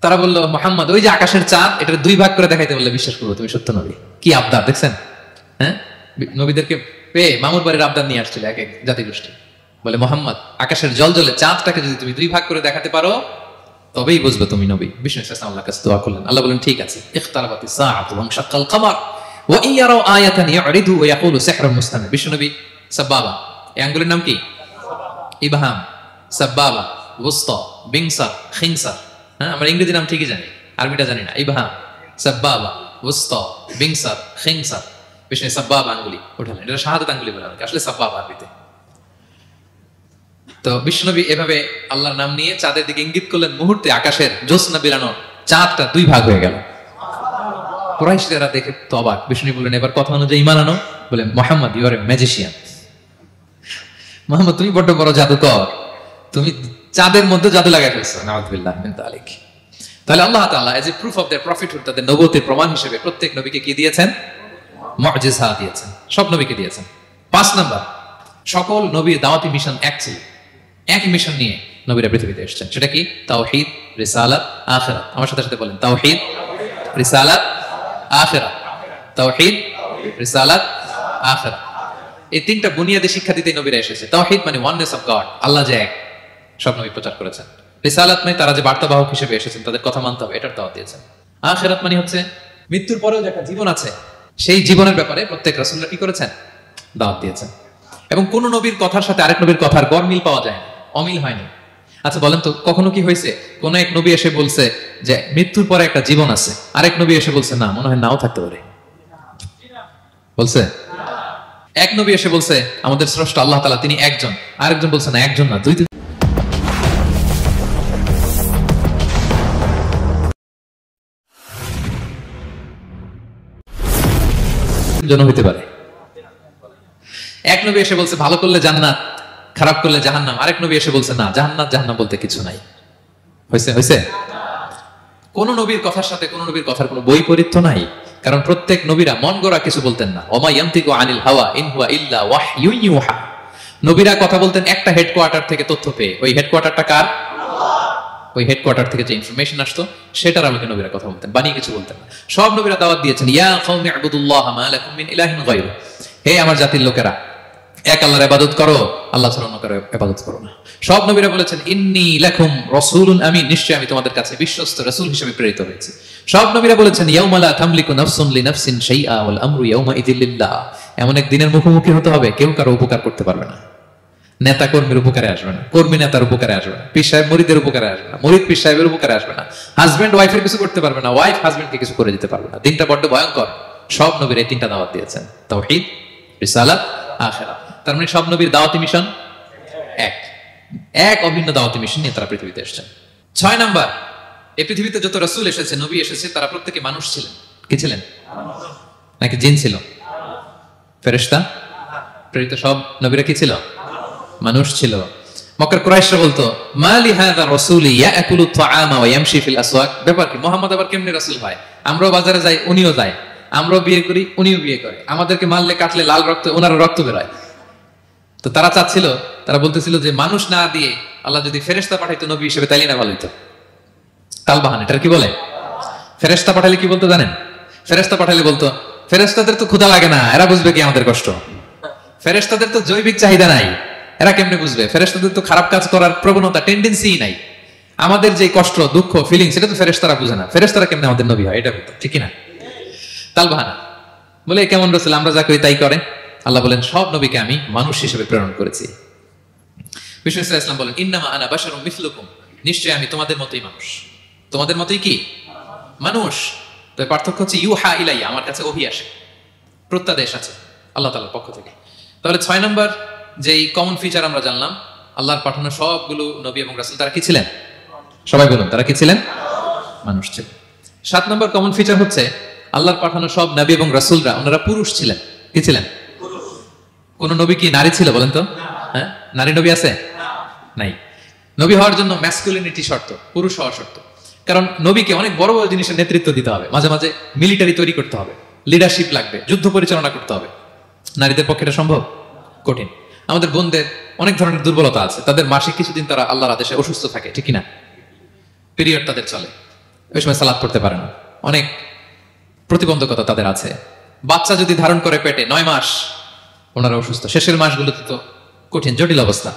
তারা বলল, মুহাম্মদ ওই যে আকাশের চাঁদ, এটা দুই ভাগ করে দেখাইতে বললে বিশ্বাস করবো তুমি সত্য নবী। কি আবদার দেখছেন? হ্যাঁ, নবীদেরকে পেয়ে মামুর বাড়ির আবদার নিয়ে আসছিল এক এক জাতিগোষ্ঠী। বলে মুহাম্মদ আকাশের জলজলে চাঁদটাকে যদি তুমি দুই ভাগ করে দেখাতে পারো তবেই বুঝবে তুমি নবী। বিষ্ণু ইসলাম আল্লাহর কাছে দোয়া করলেন। আল্লাহ বলেন ঠিক আছে। ইখতারাবাতিস সাআতু ওয়ানশাক্কাল কামার ওয়া ইন ইয়ারাউ আয়াতান ইয়ারিদু ওয়া ইয়াকুলু সিহরুন মুস্তামির। বিষ্ণু নবী সাব্বাবা, এই আঙ্গুলের নাম কি? ইবহাম, সাব্বাবা, ওয়ুসতা, বিংসার, খিনসার। হ্যাঁ, আমরা ইংরেজি নাম ঠিকই জানি, আরবিটা জানি না। ইবহাম, সাব্বাবা, ওয়ুসতা, বিংসার, খিনসার। বিষ্ণু সাব্বাবা আঙ্গুলি উঠালেন, এটা শাহাদাত আঙ্গুলি বলে, আসলে সাব্বাবা আরবিতে। তো বিষ্ণুনবী এভাবে আল্লাহর নাম নিয়ে চাঁদের দিকে ইঙ্গিত করলেন, মুহূর্তে আকাশের জ্যোৎস্না বিরানো চাঁদটা দুই ভাগ হয়ে গেল। কুরাইশরা দেখে তো অবাক। বিষ্ণু বললেন এবার কথা অনুযায়ী ঈমান আনো। বলে Muhammad you are a magician. Muhammad তুমি বড্ড বড় জাদুকর, তুমি চাঁদের মধ্যে জাদু লাগাই ফেলছো। নাউযুবিল্লাহ মিন যালিক। তাহলে আল্লাহ তাআলা age a proof of their prophethood, তাদের নবুয়তের প্রমাণ হিসেবে প্রত্যেক নবীকে কি দিয়েছেন? মুআজিজা দিয়েছেন, সব নবীকে দিয়েছেন। 5 নাম্বার, সকল নবীর দাওয়াতি মিশন এক ছিল, এক মিশন নিয়ে নবীরা পৃথিবীতে এসেছেন। সেটা কি? তাওহীদ, রিসালাত, আখিরাত। আমার সাথে সাথে বলেন তাওহীদ, রিসালাত, আখিরাত। তাওহীদ, রিসালাত, আখিরাত। এই তিনটা বুনিয়াদী শিক্ষা দিতে নবীরা এসেছে। তাওহীদ মানে ওয়াননেস অফ গড, আল্লাহ যে এক, সব নবী প্রচার করেছেন। রিসালাত মানে তারা যে বার্তাবাহক হিসেবে এসেছেন, তাদের কথা মানতে হবে, এটার দাওয়াত দিয়েছেন। আখিরাত মানে হচ্ছে মৃত্যুর পরেও যে একটা জীবন আছে, সেই জীবনের ব্যাপারে প্রত্যেক রাসূলরা কি করেছেন? দাওয়াত দিয়েছেন। এবং কোন নবীর কথার সাথে আরেক নবীর কথার গড়মিল পাওয়া যায় না, অমিল হয়নি। আচ্ছা বলেন তো, কখনো কি হয়েছে কোন এক নবী এসে বলছে যে মৃত্যুর পরে একটা জীবন আছে, আরেক নবী এসে বলছে না, মনে হয় নাও থাকতে পারে? বলছে? এক নবী এসে বলছে আমাদের স্রষ্টা আল্লাহ তাআলা তিনি একজন, আরেকজন বলছে না একজন না, দুই জন হইতে পারে। এক নবী এসে বলছে ভালো করলে জান্নাত, খারাপ করলে জাহান্নাম, আরেক নবী এসে বলছে না, জান্নাত জাহান্নাম বলতে কিছু নাই। হয়েছে? হয়েছে? কোন নবীর কথার সাথে কোন নবীর কথার কোনো বৈপরীত্য নাই, কারণ প্রত্যেক নবীরা মন গড়া কিছু বলতেন না। ওমা ইয়ানতিকু আনিল হাওয়া ইন হুয়া ইল্লা ওয়াহয়ুন ইউহা। নবীরা কথা বলতেন একটা হেডকোয়ার্টার থেকে তথ্য পেয়ে। ওই হেডকোয়ার্টারটা কার? ওই হেডকোয়ার্টার থেকে যে ইনফরমেশন আসতো সেটার আলোকে নবীরা কথা বলতেন, বানিয়ে কিছু বলতেন না। সব নবীরা দাওয়াত দিয়েছেন, ইয়া কওমি ইবুদুল্লাহ মা লাকুম মিন ইলাহিন গায়রু। হে আমার জাতির লোকেরা, এক আল্লাহর ইবাদত করো, আল্লাহ ছাড়া অন্য কারো ইবাদত করো না। সব নবীরা বলেছেন ইন্নী লাকুম রাসূলুন আমিন, নিশ্চয়ই আমি তোমাদের কাছে বিশ্বস্ত রাসূল হিসেবে প্রেরিত হয়েছি। সব নবীরা বলেছেন ইয়াউমা লা তামলিকু নাফসুন লিনাফসিন শাইআ ওয়াল আমরু ইয়াউমা ইযিল লিল্লাহ। এমন এক দিনের মুখোমুখি হতে হবে কেউ কারো উপকার করতে পারবে না। নেতা কর্মীর উপকারে আসবে না, কর্মী নেতার উপকারে আসবে না, পীর সাহেব মুরিদের উপকারে আসবে না, মুরিদ পীর সাহেবের উপকারে আসবে না, হাজবেন্ড ওয়াইফের কিছু করতে পারবে না, ওয়াইফ হাজবেন্ডকে কিছু করে দিতে পারবে না। দিনটা বড্ড ভয়ঙ্কর। সব নবীর এই তিনটা দাওয়াত দিয়েছেন, তাওহীদ, রিসালাত, আখিরাত। তার মানে সব নবীর দাওয়াতি মিশন এক, এক অভিন্ন দাওয়াতি মিশন নিয়ে তারা পৃথিবীতে এসেছেন। 6 নাম্বার, এই পৃথিবীতে যত রাসূল এসেছে, নবী এসেছে, তারা প্রত্যেকে মানুষ ছিলেন। কি ছিলেন? নাকি জিন ছিল? ফেরেশতা? প্রেরিত সব নবীরা কি ছিল? মানুষ ছিল। মক্কার কুরাইশরা বলতো মালি হাযা রাসূলি ইয়াকুলু তাআমা ওয়া ইয়ামশি ফিল আসওয়াক। ব্যাপার কি, মুহাম্মদ আবার কেমনে রাসূল হয়? আমরাও বাজারে যাই, উনিও যায়, আমরাও বিয়ে করি, উনিও বিয়ে করে, আমাদেরকে মারলে কাটলে লাল রক্ত, ওনারও রক্ত বেরোয়। তো তারা চাচ্ছিল, তারা বলতেছিল যে মানুষ না দিয়ে আল্লাহ যদি ফেরেশতা পাঠাইতো নবী হিসেবে তাইলে না ভালো হইতো। তালবাহান, এটা কি বলে? ফেরেশতা পাঠালে কি বলতো জানেন? ফেরেশতা পাঠালে বলতো ফেরেশতাদের তো ক্ষুধা লাগে না, এরা বুঝবে কি আমাদের কষ্ট। ফেরেশতাদের তো জৈবিক চাহিদা নাই, এরা কেমনে বুঝবে? ফেরেশতাদের তো খারাপ কাজ করার প্রবণতা, টেন্ডেন্সি নাই। আমাদের যে কষ্ট, দুঃখ, ফিলিংস, সেটা তো ফেরেশতারা বুঝে না। ফেরেশতারা কেমনে আমাদের নবী হয়? এটা বলতো, ঠিক না? তালবাহানা বলে, কেমন রাসূল, আমরা যা করি তাই করেন? আল্লাহ বলেন, সব নবীকে আমি মানুষ হিসেবে প্রেরণ করেছি। বিষ্ণু ইসলাম বলেন, ইন্নামা আনা বাশারুম মিসলুকুম, নিশ্চয়ই আমি তোমাদের মতোই মানুষ। তোমাদের মতোই কি মানুষ? তো পার্থক্য হচ্ছে ইউহা ইলাইয়া, আমার কাছে ওহী আসে, প্রত্যাদেশ আছে আল্লাহ তাআলার পক্ষ থেকে। তাহলে 6 নম্বর যেই কমন ফিচার আমরা জানলাম, আল্লাহর পাঠানো সবগুলো নবী এবং রাসূল তারা কি ছিলেন? সবাই বলুন, তারা কি ছিলেন? মানুষ ছিলেন। 7 নম্বর কমন ফিচার হচ্ছে, আল্লাহর পাঠানো সব নবী এবং রাসূলরা ওনারা পুরুষ ছিলেন। কি ছিলেন? কোন নবী কি নারী ছিল বলেন তো? হ্যাঁ, নারী নবী আছে? নাই। নবী হওয়ার জন্য ম্যাসকুলিনিটি শর্ত, পুরুষ হওয়া শর্ত। কারণ নবীকে অনেক বড় বড় জিনিসের নেতৃত্ব দিতে হবে, মাঝে মাঝে মিলিটারি তৈরি করতে হবে, লিডারশিপ লাগবে, যুদ্ধ পরিচালনা করতে হবে। নারীদের পক্ষে এটা সম্ভব? কঠিন। আমাদের বোনদের অনেক ধরনের দুর্বলতা আছে, তাদের মাসিক কিছুদিন তারা আল্লাহর আদেশে অসুস্থ থাকে, ঠিক না? পিরিয়ড তাদের চলে, ওই সময় সালাত পড়তে পারে না, অনেক প্রতিবন্ধকতা তাদের আছে। বাচ্চা যদি ধারণ করে পেটে 9 মাস, ওনারা অসুস্থ। শেষের মাসগুলোতে তো কঠিন, জটিল অবস্থা।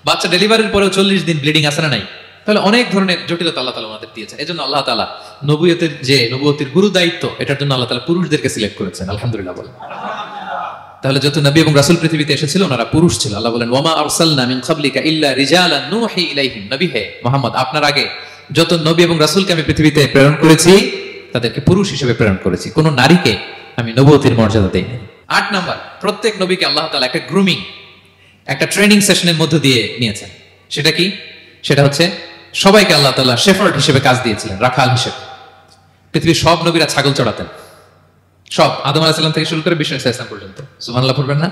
বাচ্চা ডেলিভারির পরেও 40 দিন ব্লিডিং আছে না নাই? তাহলে অনেক ধরনের জটিলতা আল্লাহ তাআলা ওনাদের দিয়েছেন। এজন্য আল্লাহ তাআলা নবুয়তের গুরু দায়িত্ব, এটার জন্য আল্লাহ তাআলা পুরুষদেরকে সিলেক্ট করেছেন। আলহামদুলিল্লাহ বলেন। তাহলে যত নবী এবং রাসূল পৃথিবীতে এসেছিল ওনারা পুরুষ ছিল। আল্লাহ বলেন, ওয়ামা আরসালনা মিন ক্বাবলিকা ইল্লা রিজালান নূহি ইলাইহিম, নবী হে মুহাম্মদ, আপনার আগে যত নবী এবং রাসূলকে আমি পৃথিবীতে প্রেরণ করেছি তাদেরকে পুরুষ হিসেবে প্রেরণ করেছি, কোন নারীকে আমি নবুয়তের মর্যাদা দেইনি। 8 নাম্বার, প্রত্যেক নবীকে আল্লাহ তাআলা একটা গ্রুমিং, একটা ট্রেনিং সেশনের মধ্য দিয়ে নিয়েছেন। সেটা কি? সেটা হচ্ছে সবাইকে আল্লাহ তাআলা শেফার্ড হিসেবে কাজ দিয়েছিলেন, রাখাল হিসেবে। পৃথিবীর সব নবীরা ছাগল চড়াতেন, সব, আদম আলাইহিস সালাম থেকে শুরু করে বিষ্ণু ইসা ইসলাম পর্যন্ত। সুবহানাল্লাহ পড়বেন না?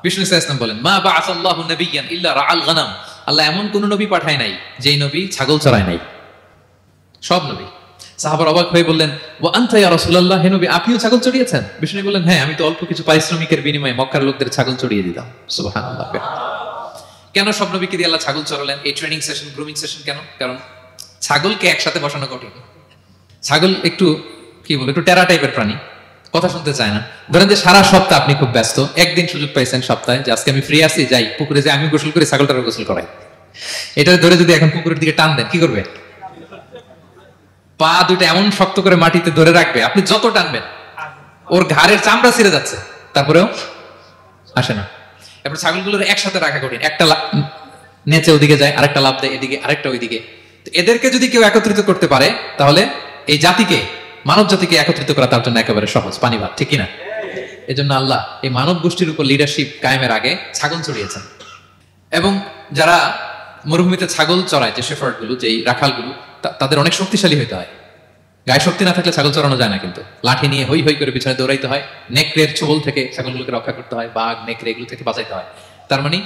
বিষ্ণু ইসা ইসলাম বলেন, মা বাআসাল্লাহু নাবিয়্যান ইল্লা রাআল গানাম, আল্লাহ এমন কোন নবী পাঠায় নাই যেই নবী ছাগল চড়ায় নাই। সব নবী। সাহাবারা অবাক হয়ে বললেন, ওয়া আনতা ইয়া রাসূলুল্লাহ, হে নবী আপনিও ছাগল চড়িয়েছেন? বিষ্ণু বললেন, হ্যাঁ, আমি তো অল্প কিছু পারিশ্রমিকের বিনিময়ে মক্কার লোকদের ছাগল চড়িয়ে দিতাম। সুবহানাল্লাহ। কেন সব নবীকে দিয়ে আল্লাহ ছাগল চড়ালেন? এই ট্রেনিং সেশন, গ্রুমিং সেশন কেন? কারণ ছাগলকে একসাথে বসানো কঠিন। ছাগল একটু কি বলে, একটু টেরা টাইপের প্রাণী, কথা শুনতে চায় না। ধরেন যে সারা সপ্তাহ আপনি খুব ব্যস্ত, একদিন সুযোগ পাইছেন সপ্তাহে যে আজকে আমি ফ্রি আছি, যাই পুকুরে যাই, আমি গোসল করি, ছাগলটারও গোসল করাই। এটা ধরে যদি এখন পুকুরের দিকে টান দেন, কি করবে? পা দুটো এমন শক্ত করে মাটিতে ধরে রাখবে, আপনি যত টানবেন ওর ঘাড়ের চামড়া ছিঁড়ে যাচ্ছে, তারপরেও আসে না। এরপর ছাগলগুলোর একসাথে রাখা কঠিন, একটা নেচে ওদিকে যায়, আরেকটা লাফ দেয় এদিকে, আরেকটা ওইদিকে। এদেরকে যদি কেউ একত্রিত করতে পারে, তাহলে এই জাতিকে, মানব জাতিকে একত্রিত করা তার জন্য একেবারে সহজ, পানি ভাত, ঠিক কিনা? এই জন্য আল্লাহ এই মানব গোষ্ঠীর উপর লিডারশিপ কায়েমের আগে ছাগল চড়িয়েছেন। এবং যারা মরুভূমিতে ছাগল চড়ায়, যে শেফার্ড গুলো, যেই রাখালগুলো, তাদের অনেক শক্তিশালী হইতে হয়। গায়ে শক্তি না থাকলে ছাগল চড়ানো যায় না, কিন্তু লাঠি নিয়ে হই হই করে পিছনে দৌড়াইতে হয়, নেকড়ের ছোবল থেকে ছাগলগুলোকে রক্ষা করতে হয়, বাঘ নেকড়ে এগুলো থেকে বাঁচাইতে হয়। তার মানে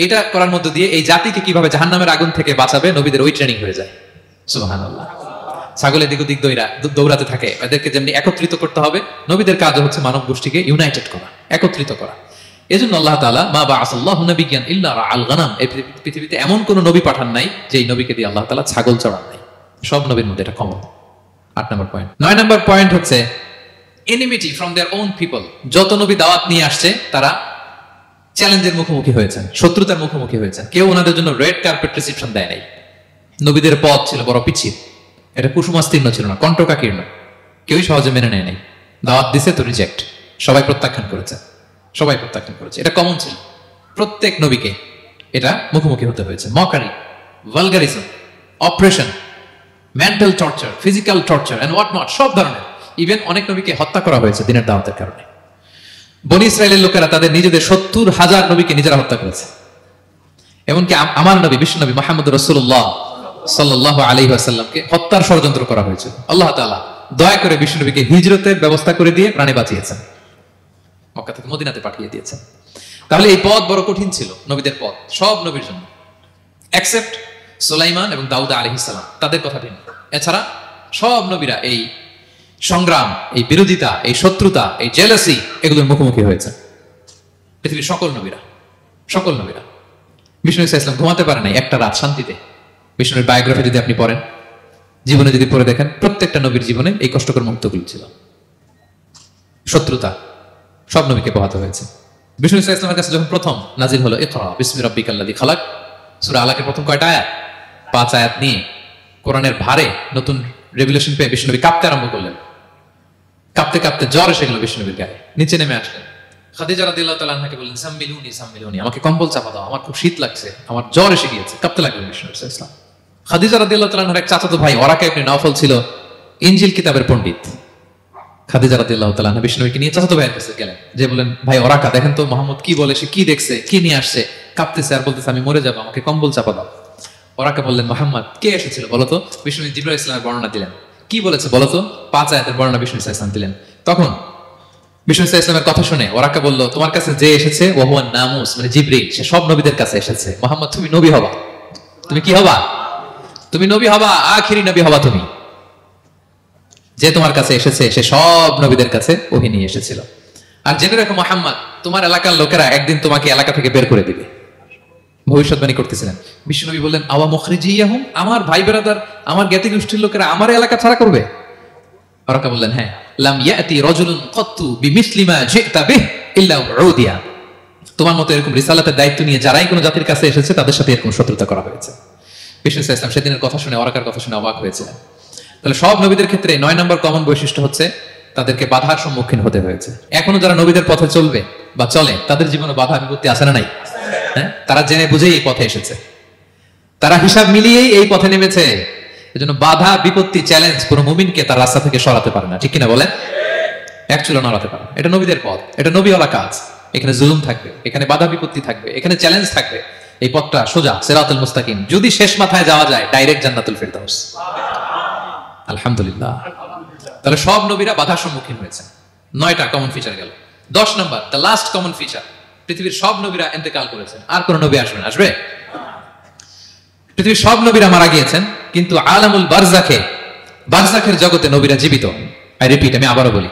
এটা করার মধ্য দিয়ে এই জাতিকে কিভাবে জাহান্নামের আগুন থেকে বাঁচাবে, নবীদের ওই ট্রেনিং হয়ে যায়। সুবহানাল্লাহ। ছাগল এদিক ওদিক দৌড়াতে থাকে, এদেরকে যেমনি একত্রিত করতে হবে, নবীদের কাজ হচ্ছে মানব গোষ্ঠীকে ইউনাইটেড করা, একত্রিত করা। এজন্য আল্লাহ তাআলা মা বাআসাল্লাহু নাবিয়্যান ইল্লা রাআল গানাম, এই পৃথিবীতে এমন কোন নবী পাঠান নাই যেই নবীকে দিয়ে আল্লাহ তাআলা ছাগল চড়ান নাই। সব নবীর মধ্যে এটা কমন। 8 নম্বর পয়েন্ট। 9 নম্বর পয়েন্ট হচ্ছে enmity from their own people. যত নবী দাওয়াত নিয়ে আসছে তারা চ্যালেঞ্জের মুখোমুখি হয়েছেন, শত্রুতার মুখোমুখি হয়েছেন। কেউ ওনাদের জন্য রেড কার্পেট রিসেপশন দেয় নাই। নবীদের পথ ছিল বড় পিছিয়ে, এটা কুসুমাস্তীর্ণ ছিল না, কণ্টকাকীর্ণ। কেউই সহজে মেনে নেয় নাই। দাওয়াত দিছে তো রিজেক্ট, সবাই প্রত্যাখ্যান করেছে, সবাই প্রত্যাখ্যান করেছে। এটা কমন ছিল, প্রত্যেক নবীকে এটা মুখোমুখি হতে হয়েছে। Mockery, vulgarism, operation, mental torture, physical torture and what not, সব ধরনের। ইভেন অনেক নবীকে হত্যা করা হয়েছে দিনের দাওয়াতের কারণে। বনী ইসরায়েলের লোকেরা তাদের নিজেদের 70,000 নবীকে নিজেরা হত্যা করেছে। এমনকি আমার নবী, বিশ্ব নবী মুহাম্মদ রাসূলুল্লাহ সাল্লাল্লাহু আলাইহি ওয়াসাল্লামকে হত্যার ষড়যন্ত্র করা হয়েছিল। আল্লাহ তাআলা দয়া করে বিশ্ব নবীকে হিজরতের ব্যবস্থা করে দিয়ে প্রাণে বাঁচিয়েছেন, মক্কা থেকে মদিনাতে পাঠিয়ে দিয়েছেন। তাহলে এই পথ বড় কঠিন ছিল, নবীদের পথ, সব নবীর জন্য, এক্সেপ্ট সুলাইমান এবং দাউদ আলাইহিস সালাম, তাদের কথা ভিন্ন। এছাড়া সব নবীরা এই সংগ্রাম, এই বিরোধিতা, এই শত্রুতা, এই জেলাসি, এগুলোর মুখোমুখি হয়েছে। পৃথিবীর সকল নবীরা, সকল নবীরা। বিষ্ণু ইসলাম ঘুমাতে পারে নাই একটা রাত শান্তিতে। বিষ্ণুর বায়োগ্রাফি যদি আপনি পড়েন, জীবনে যদি পড়ে দেখেন, প্রত্যেকটা নবীর জীবনে এই কষ্টকর মুহূর্তগুলো ছিল। শত্রুতা সব নবীকে পোহাতে হয়েছে। বিষ্ণু ইসলামের কাছে যখন প্রথম নাজিল হলো ইকরা বিসমি রাব্বিকাল্লাযী খালাক, সূরা আলাকের প্রথম কয়টা আয়াত? 5 আয়াত নিয়ে কোরআনের ভারে নতুন রেভুলেশন পেয়ে বিষ্ণুনবী কাঁপতে আরম্ভ করলেন। কাঁপতে কাঁপতে জ্বর এসে গেল বিষ্ণুনবীর গায়ে, নিচে নেমে আসলেন। খাদিজা রাদিয়াল্লাহু তাআলা আনহাকে বললেন সাম্মিলুনি, আমাকে কম্বল চাপা দাও, আমার খুব শীত লাগছে, আমার জ্বর এসে গিয়েছে। কাঁপতে লাগলেন বিষ্ণু ইসলাম। খাদিজা রাদিয়াল্লাহু তাআলা আনহার এক চাচাতো ভাই ওরাকা ইবনে নওফল ছিল ইনজিল কিতাবের পণ্ডিত। খাদিজা রাদিয়াল্লাহু তাআলা আনহা বিষ্ণুনবীকে নিয়ে চাচাতো ভাইয়ের কাছে গেলেন, যে বলেন ভাই ওরাকা দেখেন তো মুহাম্মদ কি বলে, সে কি দেখছে, কি নিয়ে আসছে, কাঁপতেছে আর বলতেছে আমি মরে যাবো, আমাকে কম্বল চাপা দাও। ওরাকা বললেন মুহাম্মদ কে এসেছিল বলতো? বিষ্ণু জিবরাইল ইসলামের বর্ণনা দিলেন। কি বলেছে বলতো? 5 আয়াতের বর্ণনা বিষ্ণু ইসলাম দিলেন। তখন বিষ্ণু ইসলামের কথা শুনে ওরাকা বলল, তোমার কাছে যে এসেছে ও হুয়া নামুস, মানে জিবরিল, সে সব নবীদের কাছে এসেছে। মুহাম্মদ তুমি নবী হবা, তুমি কি হবা? তুমি নবী হবা, আখিরি নবী হবা তুমি। যে তোমার কাছে এসেছে সে সব নবীদের কাছে ওহী নিয়ে এসেছিল। আর জেনে রাখো মুহাম্মদ, তোমার এলাকার লোকেরা একদিন তোমাকে এলাকা থেকে বের করে দিবে। ভবিষ্যৎবাণী করতেছিলেন। বিশ্বনবী বললেন আওয়া মুখরিজিয়াহুম, আমার ভাই বেরাদার, আমার জ্ঞাতি গোষ্ঠীর লোকেরা আমার এলাকা ছাড়া করবে? ওরাকা বললেন হ্যাঁ। লাম ইয়াতি রাজুলুন কাত্তু বিমিসলি মা জিতা বিহি ইল্লা উদিয়া, তোমার মতো এরকম রিসালাতের দায়িত্ব নিয়ে যারাই কোনো জাতির কাছে এসেছে তাদের সাথে এরকম শত্রুতা করা হয়েছে। বিষ্ণু ইসলাম সেদিনের কথা শুনে ওরাকার কথা শুনে অবাক হয়েছিলেন। তাহলে সব নবীদের ক্ষেত্রে 9 নম্বর কমন বৈশিষ্ট্য হচ্ছে তাদেরকে বাধার সম্মুখীন হতে হয়েছে। এখনো যারা নবীদের পথে চলবে বা চলে তাদের জীবনে বাধা বিপত্তি আছে না নাই? হ্যাঁ, তারা জেনে বুঝেই এই পথে এসেছে, তারা হিসাব মিলিয়েই এই পথে নেমেছে। এজন্য বাধা বিপত্তি চ্যালেঞ্জ কোনো মুমিনকে তার রাস্তা থেকে সরাতে পারে না, ঠিক কিনা বলেন? এক চুলো নড়াতে পারে। এটা নবীদের পথ, এটা নবীওয়ালা কাজ। এখানে জুলুম থাকবে, এখানে বাধা বিপত্তি থাকবে, এখানে চ্যালেঞ্জ থাকবে। এই পথটা সোজা সিরাতুল মুস্তাকিম, যদি শেষ মাথায় যাওয়া যায় ডাইরেক্ট জান্নাতুল ফিরদাউস। আলহামদুলিল্লাহ। তাহলে সব নবীরা বাধার সম্মুখীন হয়েছে। 9টা কমন ফিচার গেল। 10 নম্বর, দ্য লাস্ট কমন ফিচার, পৃথিবীর সব নবীরা ইন্তেকাল করেছেন, আর কোন নবী আসবেন? আসবে? পৃথিবীর সব নবীরা মারা গিয়েছেন, কিন্তু আলামুল বারজাখে, বারজাখের জগতে নবীরা জীবিত। আই রিপিট, আমি আবারও বলি,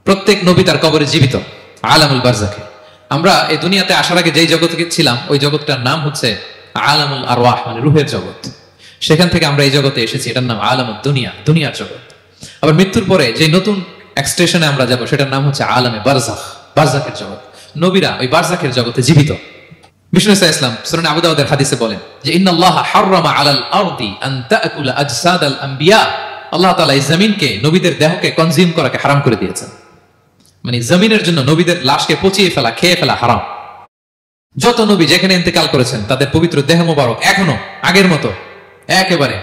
প্রত্যেক নবী তার কবরে জীবিত। আলামুল বারজাখে। আমরা এই দুনিয়াতে আসার আগে যেই জগতে ছিলাম ওই জগৎটার নাম হচ্ছে আলামুল আরওয়াহ, মানে রূহের জগৎ। সেখান থেকে আমরা এই জগতে এসেছি, এটার নাম আলামুদ দুনিয়া, দুনিয়ার জগৎ। আবার মৃত্যুর পরে যে নতুন এক্সটেশনে আমরা যাব সেটার নাম হচ্ছে আলামে বারজাখ, বারজাখের জগৎ। নবীরা ওই বারজাখের জগতে জীবিত। বিষ্ণু ইসলাম সুনানে আবু দাউদের হাদিসে বলেন যে ইন্নাল্লাহা হাররামা আলাল আরদি আন তাকুলা আজসাদাল আম্বিয়া, আল্লাহ তাআলা এই জমিনকে, নবীদের দেহকে কনজিউম করাকে হারাম করে দিয়েছেন। মানে জমিনের জন্য নবীদের লাশকে পচিয়ে ফেলা, খেয়ে ফেলা হারাম। যত নবী যেখানে ইন্তেকাল করেছেন তাদের পবিত্র দেহ মোবারক এখনো আগের মতো একেবারে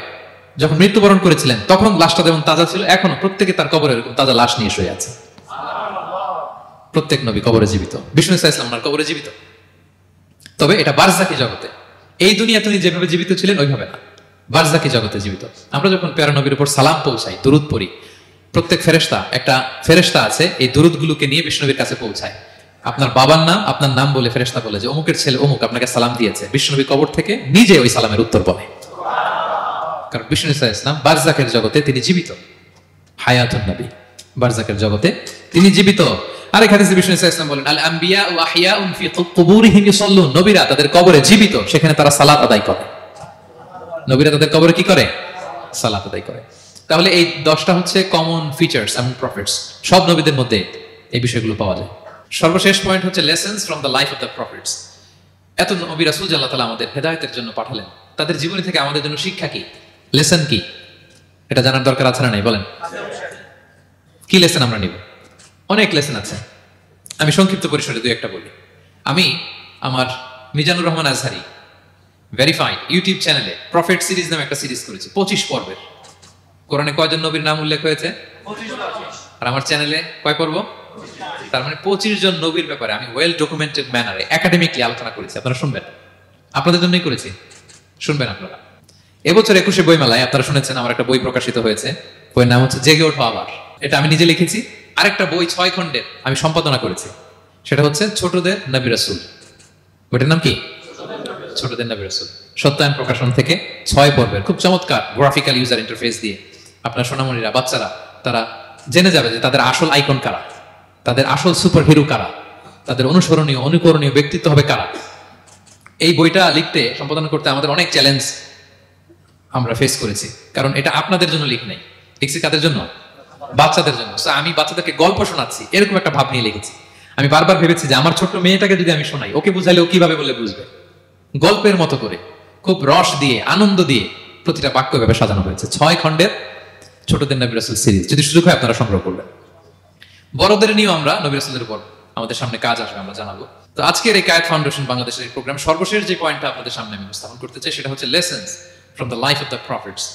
যখন মৃত্যুবরণ করেছিলেন তখন লাশটা যেমন তাজা ছিল, এখনো প্রত্যেকে তার কবরে এরকম তাজা লাশ নিয়ে শুয়ে আছে। প্রত্যেক নবী কবরে জীবিত, বিষ্ণু ইসলাম ওনার কবরে জীবিত। তবে এটা বারজাকি জগতে। এই দুনিয়া তিনি যেভাবে জীবিত ছিলেন ওইভাবে না, বারজাকি জগতে জীবিত। আমরা যখন প্যারা নবীর উপর সালাম পৌঁছাই, দুরুদ পড়ি, প্রত্যেক ফেরেশতা, একটা ফেরেশতা আছে এই দুরুদগুলোকে নিয়ে বিষ্ণুনবীর কাছে পৌঁছায়। আপনার বাবার নাম, আপনার নাম বলে ফেরেশতা বলে যে অমুকের ছেলে অমুক আপনাকে সালাম দিয়েছে। বিষ্ণুনবী কবর থেকে নিজে ওই সালামের উত্তর বলে, কারণ বিষ্ণু ইসলাম বারজাকের জগতে তিনি জীবিত। হায়াতুন নবী, বারজাকের জগতে তিনি জীবিত। আরেক হাদিসে বিষ্ণু ইসলাম বলেন আল আম্বিয়া ওয়া আহইয়াউন ফি কুবুরিহিম ইউসাল্লুন, নবীরা তাদের কবরে জীবিত, সেখানে তারা সালাত আদায় করে। নবীরা তাদের কবরে কি করে? সালাত আদায় করে। তাহলে এই 10টা হচ্ছে কমন ফিচার্স এমন প্রফেটস, সব নবীদের মধ্যে এই বিষয়গুলো পাওয়া যায়। সর্বশেষ পয়েন্ট হচ্ছে lessons from the life of the prophets. এত নবী রাসূল আল্লাহ তাআলা আমাদের হেদায়েতের জন্য পাঠালেন, তাদের জীবনী থেকে আমাদের জন্য শিক্ষা কি, লেসন কি, এটা জানার দরকার আছে না নাই? বলেন, কি লেসন আমরা নিব? অনেক লেসন আছে, আমি সংক্ষিপ্ত পরিসরে 2-1টা বলি। আমি আমার মিজানুর রহমান আজহারি ভেরিফাইড ইউটিউব চ্যানেলে প্রফেট সিরিজ নামে একটা সিরিজ করেছি, 25 পর্বের। কোরআনে কয়জন নবীর নাম উল্লেখ হয়েছে? 25। আর আমার চ্যানেলে কয় পর্ব? তার মানে 25 জন নবীর ব্যাপারে আমি ওয়েল ডকুমেন্টেড ম্যানারে একাডেমিকলি আলোচনা করেছি। আপনারা শুনবেন, আপনাদের জন্যই করেছি, শুনবেন আপনারা। এবছর 21শে বইমেলায় আপনারা শুনেছেন আমার একটা বই প্রকাশিত হয়েছে, বইয়ের নাম হচ্ছে জেগে ওঠো আবার। এটা আমি নিজে লিখেছি। আরেকটা বই 6 খণ্ডের আমি সম্পাদনা করেছি, সেটা হচ্ছে ছোটদের নবী রাসূল। বইটার নাম কি? ছোটদের নবী রাসূল। সত্যায়ন প্রকাশন থেকে 6 পর্বের খুব চমৎকার গ্রাফিক্যাল ইউজার ইন্টারফেস দিয়ে আপনার সোনামণিরা, বাচ্চারা তারা জেনে যাবে যে তাদের আসল আইকন কারা, তাদের আসল সুপার হিরো কারা, তাদের অনুসরণীয় অনুকরণীয় ব্যক্তিত্ব হবে কারা। এই বইটা লিখতে, সম্পাদনা করতে আমাদের অনেক চ্যালেঞ্জ আমরা ফেস করেছি, কারণ এটা আপনাদের জন্য লিখ নাই, লিখছি কাদের জন্য? বাচ্চাদের জন্য। আমি বাচ্চাদেরকে গল্প শোনাচ্ছি এরকম একটা ভাব নিয়ে লিখেছি। আমি বারবার ভেবেছি যে আমার ছোট্ট মেয়েটাকে যদি আমি শোনাই, ওকে বুঝাইলে ও কিভাবে বলে বুঝবে। গল্পের মতো করে, খুব রস দিয়ে, আনন্দ দিয়ে প্রতিটা বাক্য ভাবে সাজানো হয়েছে। 6 খণ্ডের ছোটদের নবী রাসূল সিরিজ, যদি সুযোগ হয় আপনারা সংগ্রহ করবেন। বড়দের নিয়েও আমরা নবী রাসূলের উপর আমাদের সামনে কাজ আসবে, আমরা জানাবো। তো আজকের এই কায়েত ফাউন্ডেশন বাংলাদেশের এই প্রোগ্রাম সর্বশেষ যে পয়েন্টটা আপনাদের সামনে আমি উপস্থাপন করতে চাই, সেটা হচ্ছে lessons from the life of the profits.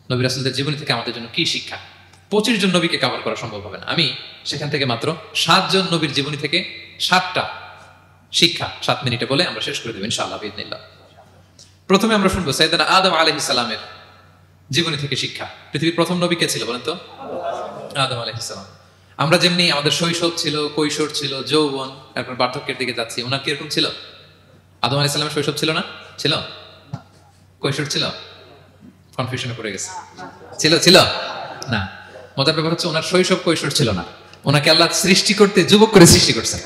নবী রাসূলদের জীবনী থেকে আমাদের জন্য কি শিক্ষা। 25 জন নবীকে কভার করা সম্ভব হবে না। আমি সেখান থেকে মাত্র 7 জন নবীর জীবনী থেকে 7টা শিক্ষা 7 মিনিটে বলে আমরা শেষ করে দেব ইনশাআল্লাহ বিইذنিল্লাহ। প্রথমে আমরা শুনবো সাইয়েদনা আদম আলাইহিস সালামের জীবনী থেকে শিক্ষা। পৃথিবীর প্রথম নবী কে ছিল বলেন তো? আদম আলাইহিস সালাম। আমরা যেমনি আমাদের শৈশব ছিল, কৈশোর ছিল, যৌবন, তারপর বার্ধক্যের দিকে যাচ্ছি, ওনার কিরকম ছিল? আদম আলাইহিস সালামের শৈশব ছিল না? ছিল? কৈশোর ছিল? কনফিউশনে পড়ে গেছে। ছিল ছিল না। মজার ব্যাপার হচ্ছে ওনার শৈশব কৈশোর ছিল না, ওনাকে আল্লাহ সৃষ্টি করতে যুবক করে সৃষ্টি করছেন।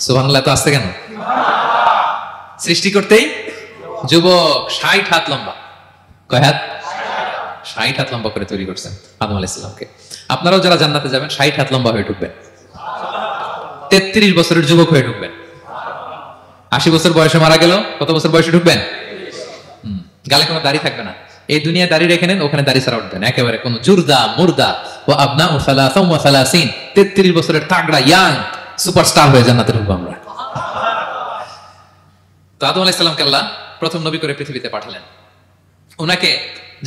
সুবহানাল্লাহ, তো আসতে কেন? সৃষ্টি করতেই যুবক, 60 হাত লম্বা। কয় হাত? 60 হাত লম্বা করে তৈরি করছেন আদম আলাইহিস সালামকে। আপনারাও যারা জান্নাতে যাবেন 60 হাত লম্বা হয়ে ঢুকবেন, 33 বছরের যুবক হয়ে ঢুকবেন। 80 বছর বয়সে মারা গেল, কত বছর বয়সে ঢুকবেন? গালে কোনো দাড়ি থাকবে না। এই দুনিয়ায় দাড়ি রেখে নেন, ওখানে দাড়ি ছাড়া উঠবেন একেবারে। কোন জুরদা মুর্দা ও আবনা ও সালাসা ওয়া সালাসিন, 33 বছরের তাগড়া ইয়াং সুপারস্টার হয়ে জান্নাতে ঢুকবো আমরা। তো আদম আলাইহিস সালামকে আল্লাহ প্রথম নবী করে পৃথিবীতে পাঠালেন। ওনাকে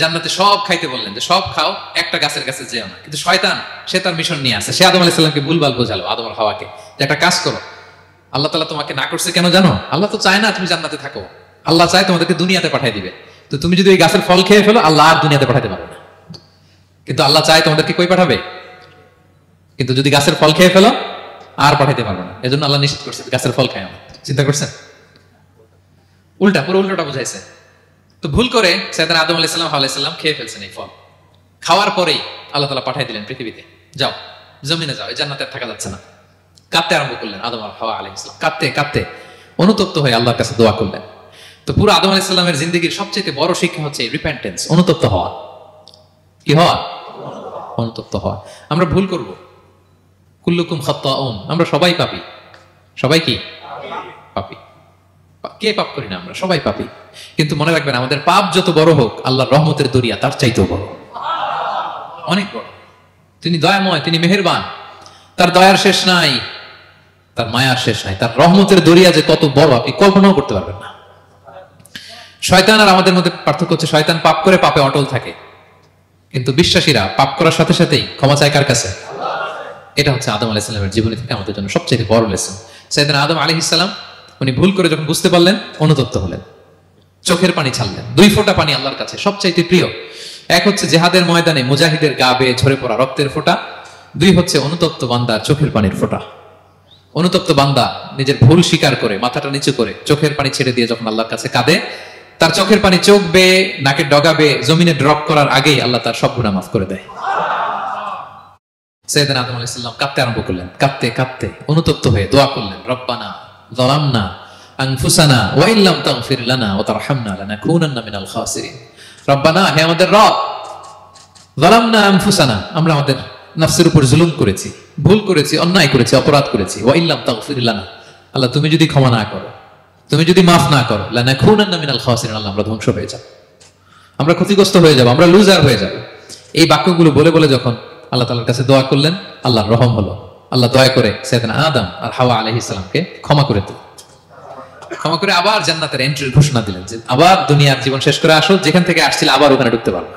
জান্নাতে সব খাইতে বললেন যে সব খাও, একটা গাছের কাছে যেও না। কিন্তু শয়তান সে তার মিশন নিয়ে আসে। সে আদম আলাইহিস সালামকে ভুলভাল বোঝালো, আদম আর হাওয়াকে, যে একটা কাজ করো, আল্লাহ তাআলা তোমাকে না করছে কেন জানো? আল্লাহ তো চায় না তুমি জান্নাতে থাকো, আল্লাহ চায় তোমাদেরকে দুনিয়াতে পাঠিয়ে দিবে। তো তুমি যদি এই গাছের ফল খেয়ে ফেলো, আল্লাহ আর দুনিয়াতে পাঠাতে পারবে না। কিন্তু আল্লাহ চায় তোমাদেরকে কই পাঠাবে? কিন্তু যদি গাছের ফল খেয়ে ফেলো, আর পাঠাতে পারবে না। এজন্য আল্লাহ নিষেধ করছে গাছের ফল খায়। চিন্তা করছেন? উল্টা, পুরো উল্টোটা বুঝাইছে। তো ভুল করে সাইয়েদনা আদম আলাইহিস সালাম, হাওয়া আলাইহিস সালাম খেয়ে ফেলছেন এই ফল। খাওয়ার পরেই আল্লাহ তাআলা পাঠিয়ে দিলেন পৃথিবীতে, যাও জমিনে যাও, এই জান্নাতে থাকা যাচ্ছে না। কাঁদতে আরম্ভ করলেন আদম আর হাওয়া আলাইহিস সালাম, কাঁদতে কাঁদতে অনুতপ্ত হয়ে আল্লাহর কাছে দোয়া করলেন। তো পুরো আদম আলাইহিস সালামের জিন্দেগির সবচেয়ে বড় শিক্ষা হচ্ছে রিপেন্টেন্স, অনুতপ্ত হওয়া। কি হওয়া? অনুতপ্ত হওয়া। আমরা ভুল করব, কুল্লুকুম খাত্তাউন, আমরা সবাই পাপী। সবাই কি পাপী? কে পাপ করি না? আমরা সবাই পাপী। কিন্তু মনে রাখবেন, আমাদের পাপ যত বড় হোক, আল্লাহর রহমতের দরিয়া তার চাইতেও বড়, অনেক বড়। তিনি দয়াময়, তিনি মেহেরবান, তার দয়ার শেষ নাই, তার মায়ার শেষ নাই। তার রহমতের দরিয়া যে কত বড় আপনি কল্পনাও করতে পারবেন না। শয়তান আর আমাদের মধ্যে পার্থক্য হচ্ছে, শয়তান পাপ করে পাপে অটল থাকে, কিন্তু বিশ্বাসীরা পাপ করার সাথে সাথেই ক্ষমা চায় কার কাছে? এটা হচ্ছে আদম আলাইহিস সালামের জীবনী থেকে আমাদের জন্য সবচেয়ে বড় লেসন। সাইয়েদনা আদম আলাইহিস সালাম উনি ভুল করে যখন বুঝতে পারলেন, অনুতপ্ত হলেন, চোখের পানি ছাড়লেন। 2 ফোঁটা পানি আল্লাহর কাছে সবচাইতে প্রিয়। এক হচ্ছে জেহাদের ময়দানে মুজাহিদের গা বেয়ে ঝরে পড়া রক্তের ফোঁটা, 2 হচ্ছে অনুতপ্ত বান্দার চোখের পানির ফোঁটা। অনুতপ্ত বান্দা নিজের ভুল স্বীকার করে মাথাটা নিচু করে চোখের পানি ছেড়ে দিয়ে যখন আল্লাহর কাছে কাঁদে, তার চোখের পানি চোখ বেয়ে নাকের ডগা বেয়ে জমিনে ড্রপ করার আগেই আল্লাহ তার সব গুনাহ মাফ করে দেয়। সাইয়েদনা আদম আলাইহিস সালাম কাঁদতে আরম্ভ করলেন, কাঁদতে কাঁদতে অনুতপ্ত হয়ে দোয়া করলেন, রব্বানা যালামনা আনফুসানা ওয়া ইল্লাম তাগফির লানা ওয়া তারহামনা লানাকুনান্না মিনাল খাসিরিন। রব্বানা, হে আমাদের রব, যালামনা আনফুসানা, আমরা আমাদের নফসের উপর জুলুম করেছি, ভুল করেছি, অন্যায় করেছি, অপরাধ করেছি। ওয়া ইল্লাম তাগফির লানা, আল্লাহ তুমি যদি ক্ষমা না করো, তুমি যদি মাফ না করো, লানাকুনান্না মিনাল খাসিরিন, আল্লাহ আমরা ধ্বংস হয়ে যাব, আমরা ক্ষতিগ্রস্ত হয়ে যাব, আমরা লুজার হয়ে যাব। এই বাক্যগুলো বলে বলে যখন আল্লাহ তাআলার কাছে দোয়া করলেন, আল্লাহর রহম হলো। আল্লাহ দয়া করে সাইয়েদনা আদম আর হাওয়া আলাইহিস সালামকে ক্ষমা করে দিলেন। ক্ষমা করে আবার জান্নাতের এন্ট্রির ঘোষণা দিলেন যে আবার দুনিয়ার জীবন শেষ করে আসো, যেখান থেকে আসছিল আবার ওখানে ঢুকতে পারবে।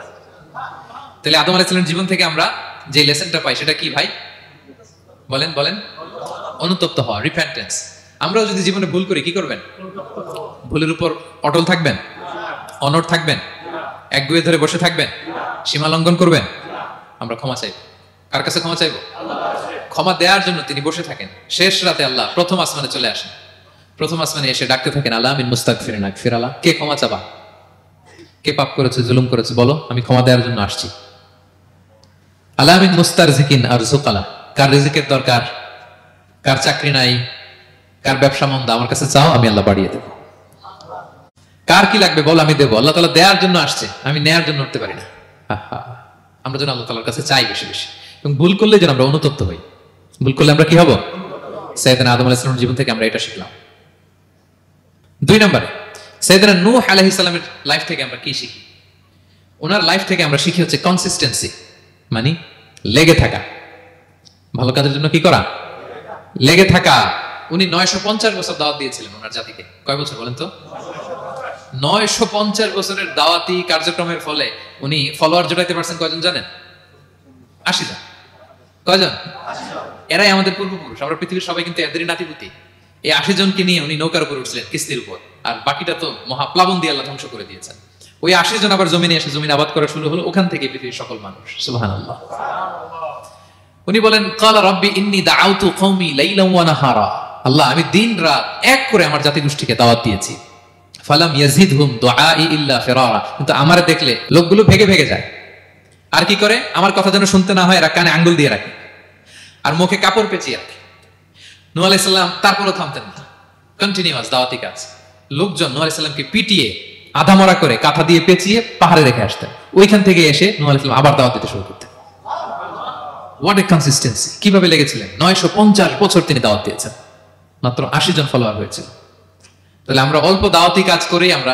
তাহলে আদম আলাইহিস সালামের জীবন থেকে আমরা যে লেসনটা পাই সেটা কি ভাই? বলেন বলেন। অনুতপ্ত হওয়া, রিপেন্টেন্স। আমরাও যদি জীবনে ভুল করি কি করবেন? ভুলের উপর অটল থাকবেন? অনড় থাকবেন? একগুঁয়ে ধরে বসে থাকবেন? সীমা লঙ্ঘন করবেন? আমরা ক্ষমা চাইব। কার কাছে ক্ষমা চাইব? ক্ষমা দেওয়ার জন্য তিনি বসে থাকেন। শেষ রাতে আল্লাহ প্রথম আসমানে চলে আসেন। প্রথম আসমানে এসে ডাকতে থাকেন, আল্লাহ মিন মুস্তাগফিরিন আগফির আল্লাহ, কে ক্ষমা চাবা? কে পাপ করেছে, জুলুম করেছে, বলো, আমি ক্ষমা দেওয়ার জন্য আসছি। আল্লাহ মিন মুস্তারজিকিন আরযুক আল্লাহ, কার রিজিকের দরকার, কার চাকরি নাই, কার ব্যবসা মন্দা, আমার কাছে চাও, আমি আল্লাহ বাড়িয়ে দেব। কার কি লাগবে বল, আমি দেবো। আল্লাহ তাআলা দেওয়ার জন্য আসছে, আমি নেয়ার জন্য উঠতে পারি না। আমরা যেন আল্লাহ তাআলার কাছে চাই বেশি বেশি, এবং ভুল করলে যেন আমরা অনুতপ্ত হই। ভুল করলে আমরা কি হব? সাইয়েদনা আদম আলাইহিস সালামের জীবন থেকে আমরা এটা শিখলাম। 2 নম্বরে সাইয়েদনা নূহ আলাইহিস সালামের লাইফ থেকে আমরা কি শিখি? ওনার লাইফ থেকে আমরা শিখি হচ্ছে কনসিস্টেন্সি, মানে লেগে থাকা। ভালো কাজের জন্য কি করা? লেগে থাকা। উনি 950 বছর দাওয়াত দিয়েছিলেন ওনার জাতিকে। কয় বছর বলেন তো? 950 বছরের দাওয়াতি কার্যক্রমের ফলে উনি ফলোয়ার জোটাইতে পারছেন কয়জন জানেন? 80 জন। কয়জন? এরাই আমাদের পূর্বপুরুষ। আমরা পৃথিবীর সবাই কিন্তু এদেরই নাতিপুতি। এই 80 জনকে নিয়ে উনি নৌকার উপর উঠছিলেন, কিস্তির উপর, আর বাকিটা তো মহাপ্লাবন দিয়ে আল্লাহ ধ্বংস করে দিয়েছেন। ওই 80 জন আবার জমিনে এসে জমিন আবাদ করা শুরু হলো, ওখান থেকে পৃথিবীর সকল মানুষ। সুবহানাল্লাহ। উনি বলেন ক্বালা রাব্বি ইন্নী দাআউতু কওমি লাইলান ওয়া নাহারা, আল্লাহ আমি দিন রাত এক করে আমার জাতি গোষ্ঠীকে দাওয়াত দিয়েছি। ফালাম ইয়াজিদহুম দুআই ইল্লা ফিরারা, কিন্তু আমারে দেখলে লোকগুলো ভেগে ভেগে যায়। আর কি করে? আমার কথা যেন শুনতে না হয় এরা কানে আঙ্গুল দিয়ে রাখে আর মুখে কাপড় পেঁচিয়ে রাখে। নূহ আলাইহিস সালাম তারপরও থামতেন না, কন্টিনিউয়াস দাওয়াতি কাজ। লোকজন নূহ আলাইহিস সালামকে পিটিয়ে আধামরা করে কাঁথা দিয়ে পেঁচিয়ে পাহাড়ে রেখে আসতেন। ওইখান থেকে এসে নূহ আলাইহিস সালাম আবার দাওয়াত দিতে শুরু করতেন। What a consistency! কিভাবে লেগেছিলেন? 950 বছর তিনি দাওয়াত দিয়েছেন, মাত্র 80 জন ফলোয়ার হয়েছিল। তাহলে আমরা অল্প দাওয়াতি কাজ করেই আমরা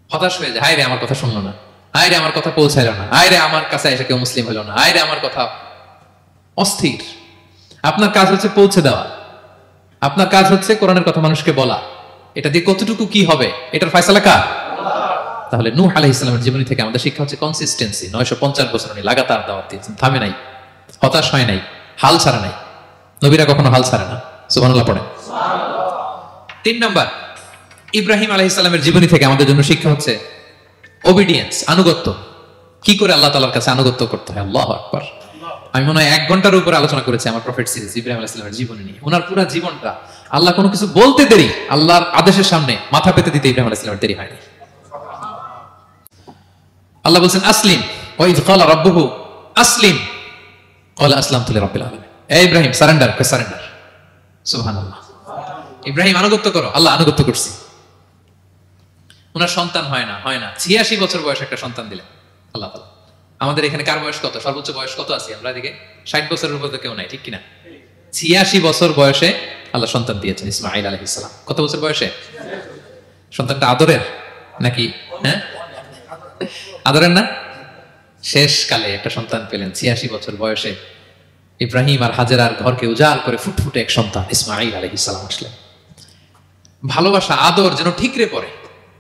হতাশ হয়ে যাই। হায় রে আমার কথা শুনলো না, হায় রে আমার কথা পৌঁছাইল না, হায় রে আমার কাছে এসে কেউ মুসলিম হলো না, হায় রে আমার কথা। অস্থির। আপনার কাজ হচ্ছে পৌঁছে দেওয়া, আপনার কাজ হচ্ছে কোরআনের কথা মানুষকে বলা। এটা দিয়ে কতটুকু কি হবে এটার ফয়সালা কার? তাহলে নূহ আলাইহিস সালামের জীবনী থেকে আমাদের শিক্ষা হচ্ছে কনসিস্টেন্সি। 950 বছর উনি লাগাতার দাওয়াত দিয়েছেন, থামে নাই, হতাশ হয় নাই, হাল ছাড়া নাই। নবীরা কখনো হাল ছাড়ে না। সুবহানাল্লাহ পড়ে। 3 নাম্বার, ইব্রাহিম আলাইহিস সালামের জীবনী থেকে আমাদের জন্য শিক্ষা হচ্ছে ওবিডিয়েন্স, আনুগত্য। কি করে আল্লাহ তাআলার কাছে আনুগত্য করতে হয়। আল্লাহু আকবার। আমি মনে হয় 1 ঘন্টার উপরে আলোচনা করেছি আমার প্রফেট সিরিজ ইব্রাহিম আলাইহিস সালামের জীবনী নিয়ে। ওনার পুরো জীবনটা, আল্লাহ কোনো কিছু বলতে দেরি, আল্লাহর আদেশের সামনে মাথা পেতে দিতে ইব্রাহিম আলাইহিস সালামের দেরি হয়নি। আল্লাহ বলছেন আসলিম, ওয়া ইয ক্বালা রাব্বুহু আসলিম ক্বালা আসলামতু লিরাব্বিল আলামিন। এই ইব্রাহিম সারেন্ডার, সারেন্ডার। সুবহানাল্লাহ। ইব্রাহিম আনুগত্য করো। আল্লাহ আনুগত্য করছি। ওনার সন্তান হয় না। 86 বছর বয়সে একটা সন্তান দিলেন আল্লাহ তাআলা। আমাদের এখানে কার বয়স কত? সর্বোচ্চ বয়স কত আছে? আমরা এদিকে 60 বছরের উপর তো কেউ নাই, ঠিক কিনা? 86 বছর বয়সে আল্লাহ সন্তান দিয়েছেন ইসমাঈল আলাইহিস সালাম। কত বছর বয়সে? সন্তানটা আদরের নাকি? হ্যাঁ, আদরের না? শেষ কালে একটা সন্তান পেলেন 86 বছর বয়সে। ইব্রাহিম আর হাজেরার ঘরকে উজাড় করে ফুটফুটে এক সন্তান ইসমাঈল আলাইহিস সালাম আসলেন। ভালোবাসা, আদর যেন ঠিকরে পড়ে,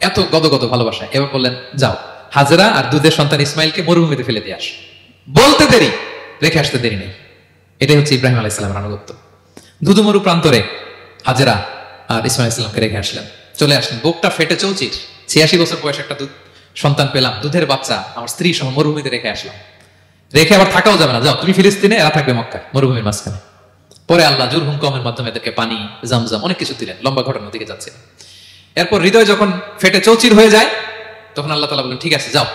এত গদগদ ভালোবাসা। এবার বললেন যাও হাজেরা আর দুধের সন্তান ইসমাইলকে মরুভূমিতে ফেলে দিয়ে আস। বলতে দেরি, রেখে আসতে দেরি নেই। এটাই হচ্ছে ইব্রাহিম আলাইহিস সালামের আনুগত্য। দুধুমরু প্রান্তরে হাজেরা আর ইসমাইল আলাইহিস সালামকে রেখে আসলেন। চলে আসলেন, বুকটা ফেটে চৌচির। 86 বছর বয়সে একটা সন্তান পেলাম, দুধের বাচ্চা, আমার স্ত্রী সহ মরুভূমিতে রেখে আসলাম। রেখে আবার থাকাও যাবে না, যাও তুমি ফিলিস্তিনে, এরা থাকবে মক্কায়, মরুভূমির মাঝখানে। পরে আল্লাহ জুরহুম কওমের মাধ্যমে এদেরকে পানি, জামজাম অনেক কিছু দিলেন। লম্বা ঘটনার দিকে যাচ্ছে। এরপর হৃদয় যখন ফেটে চৌচির হয়ে যায়, তখন আল্লাহ তাআলা বলেন ঠিক আছে যাও,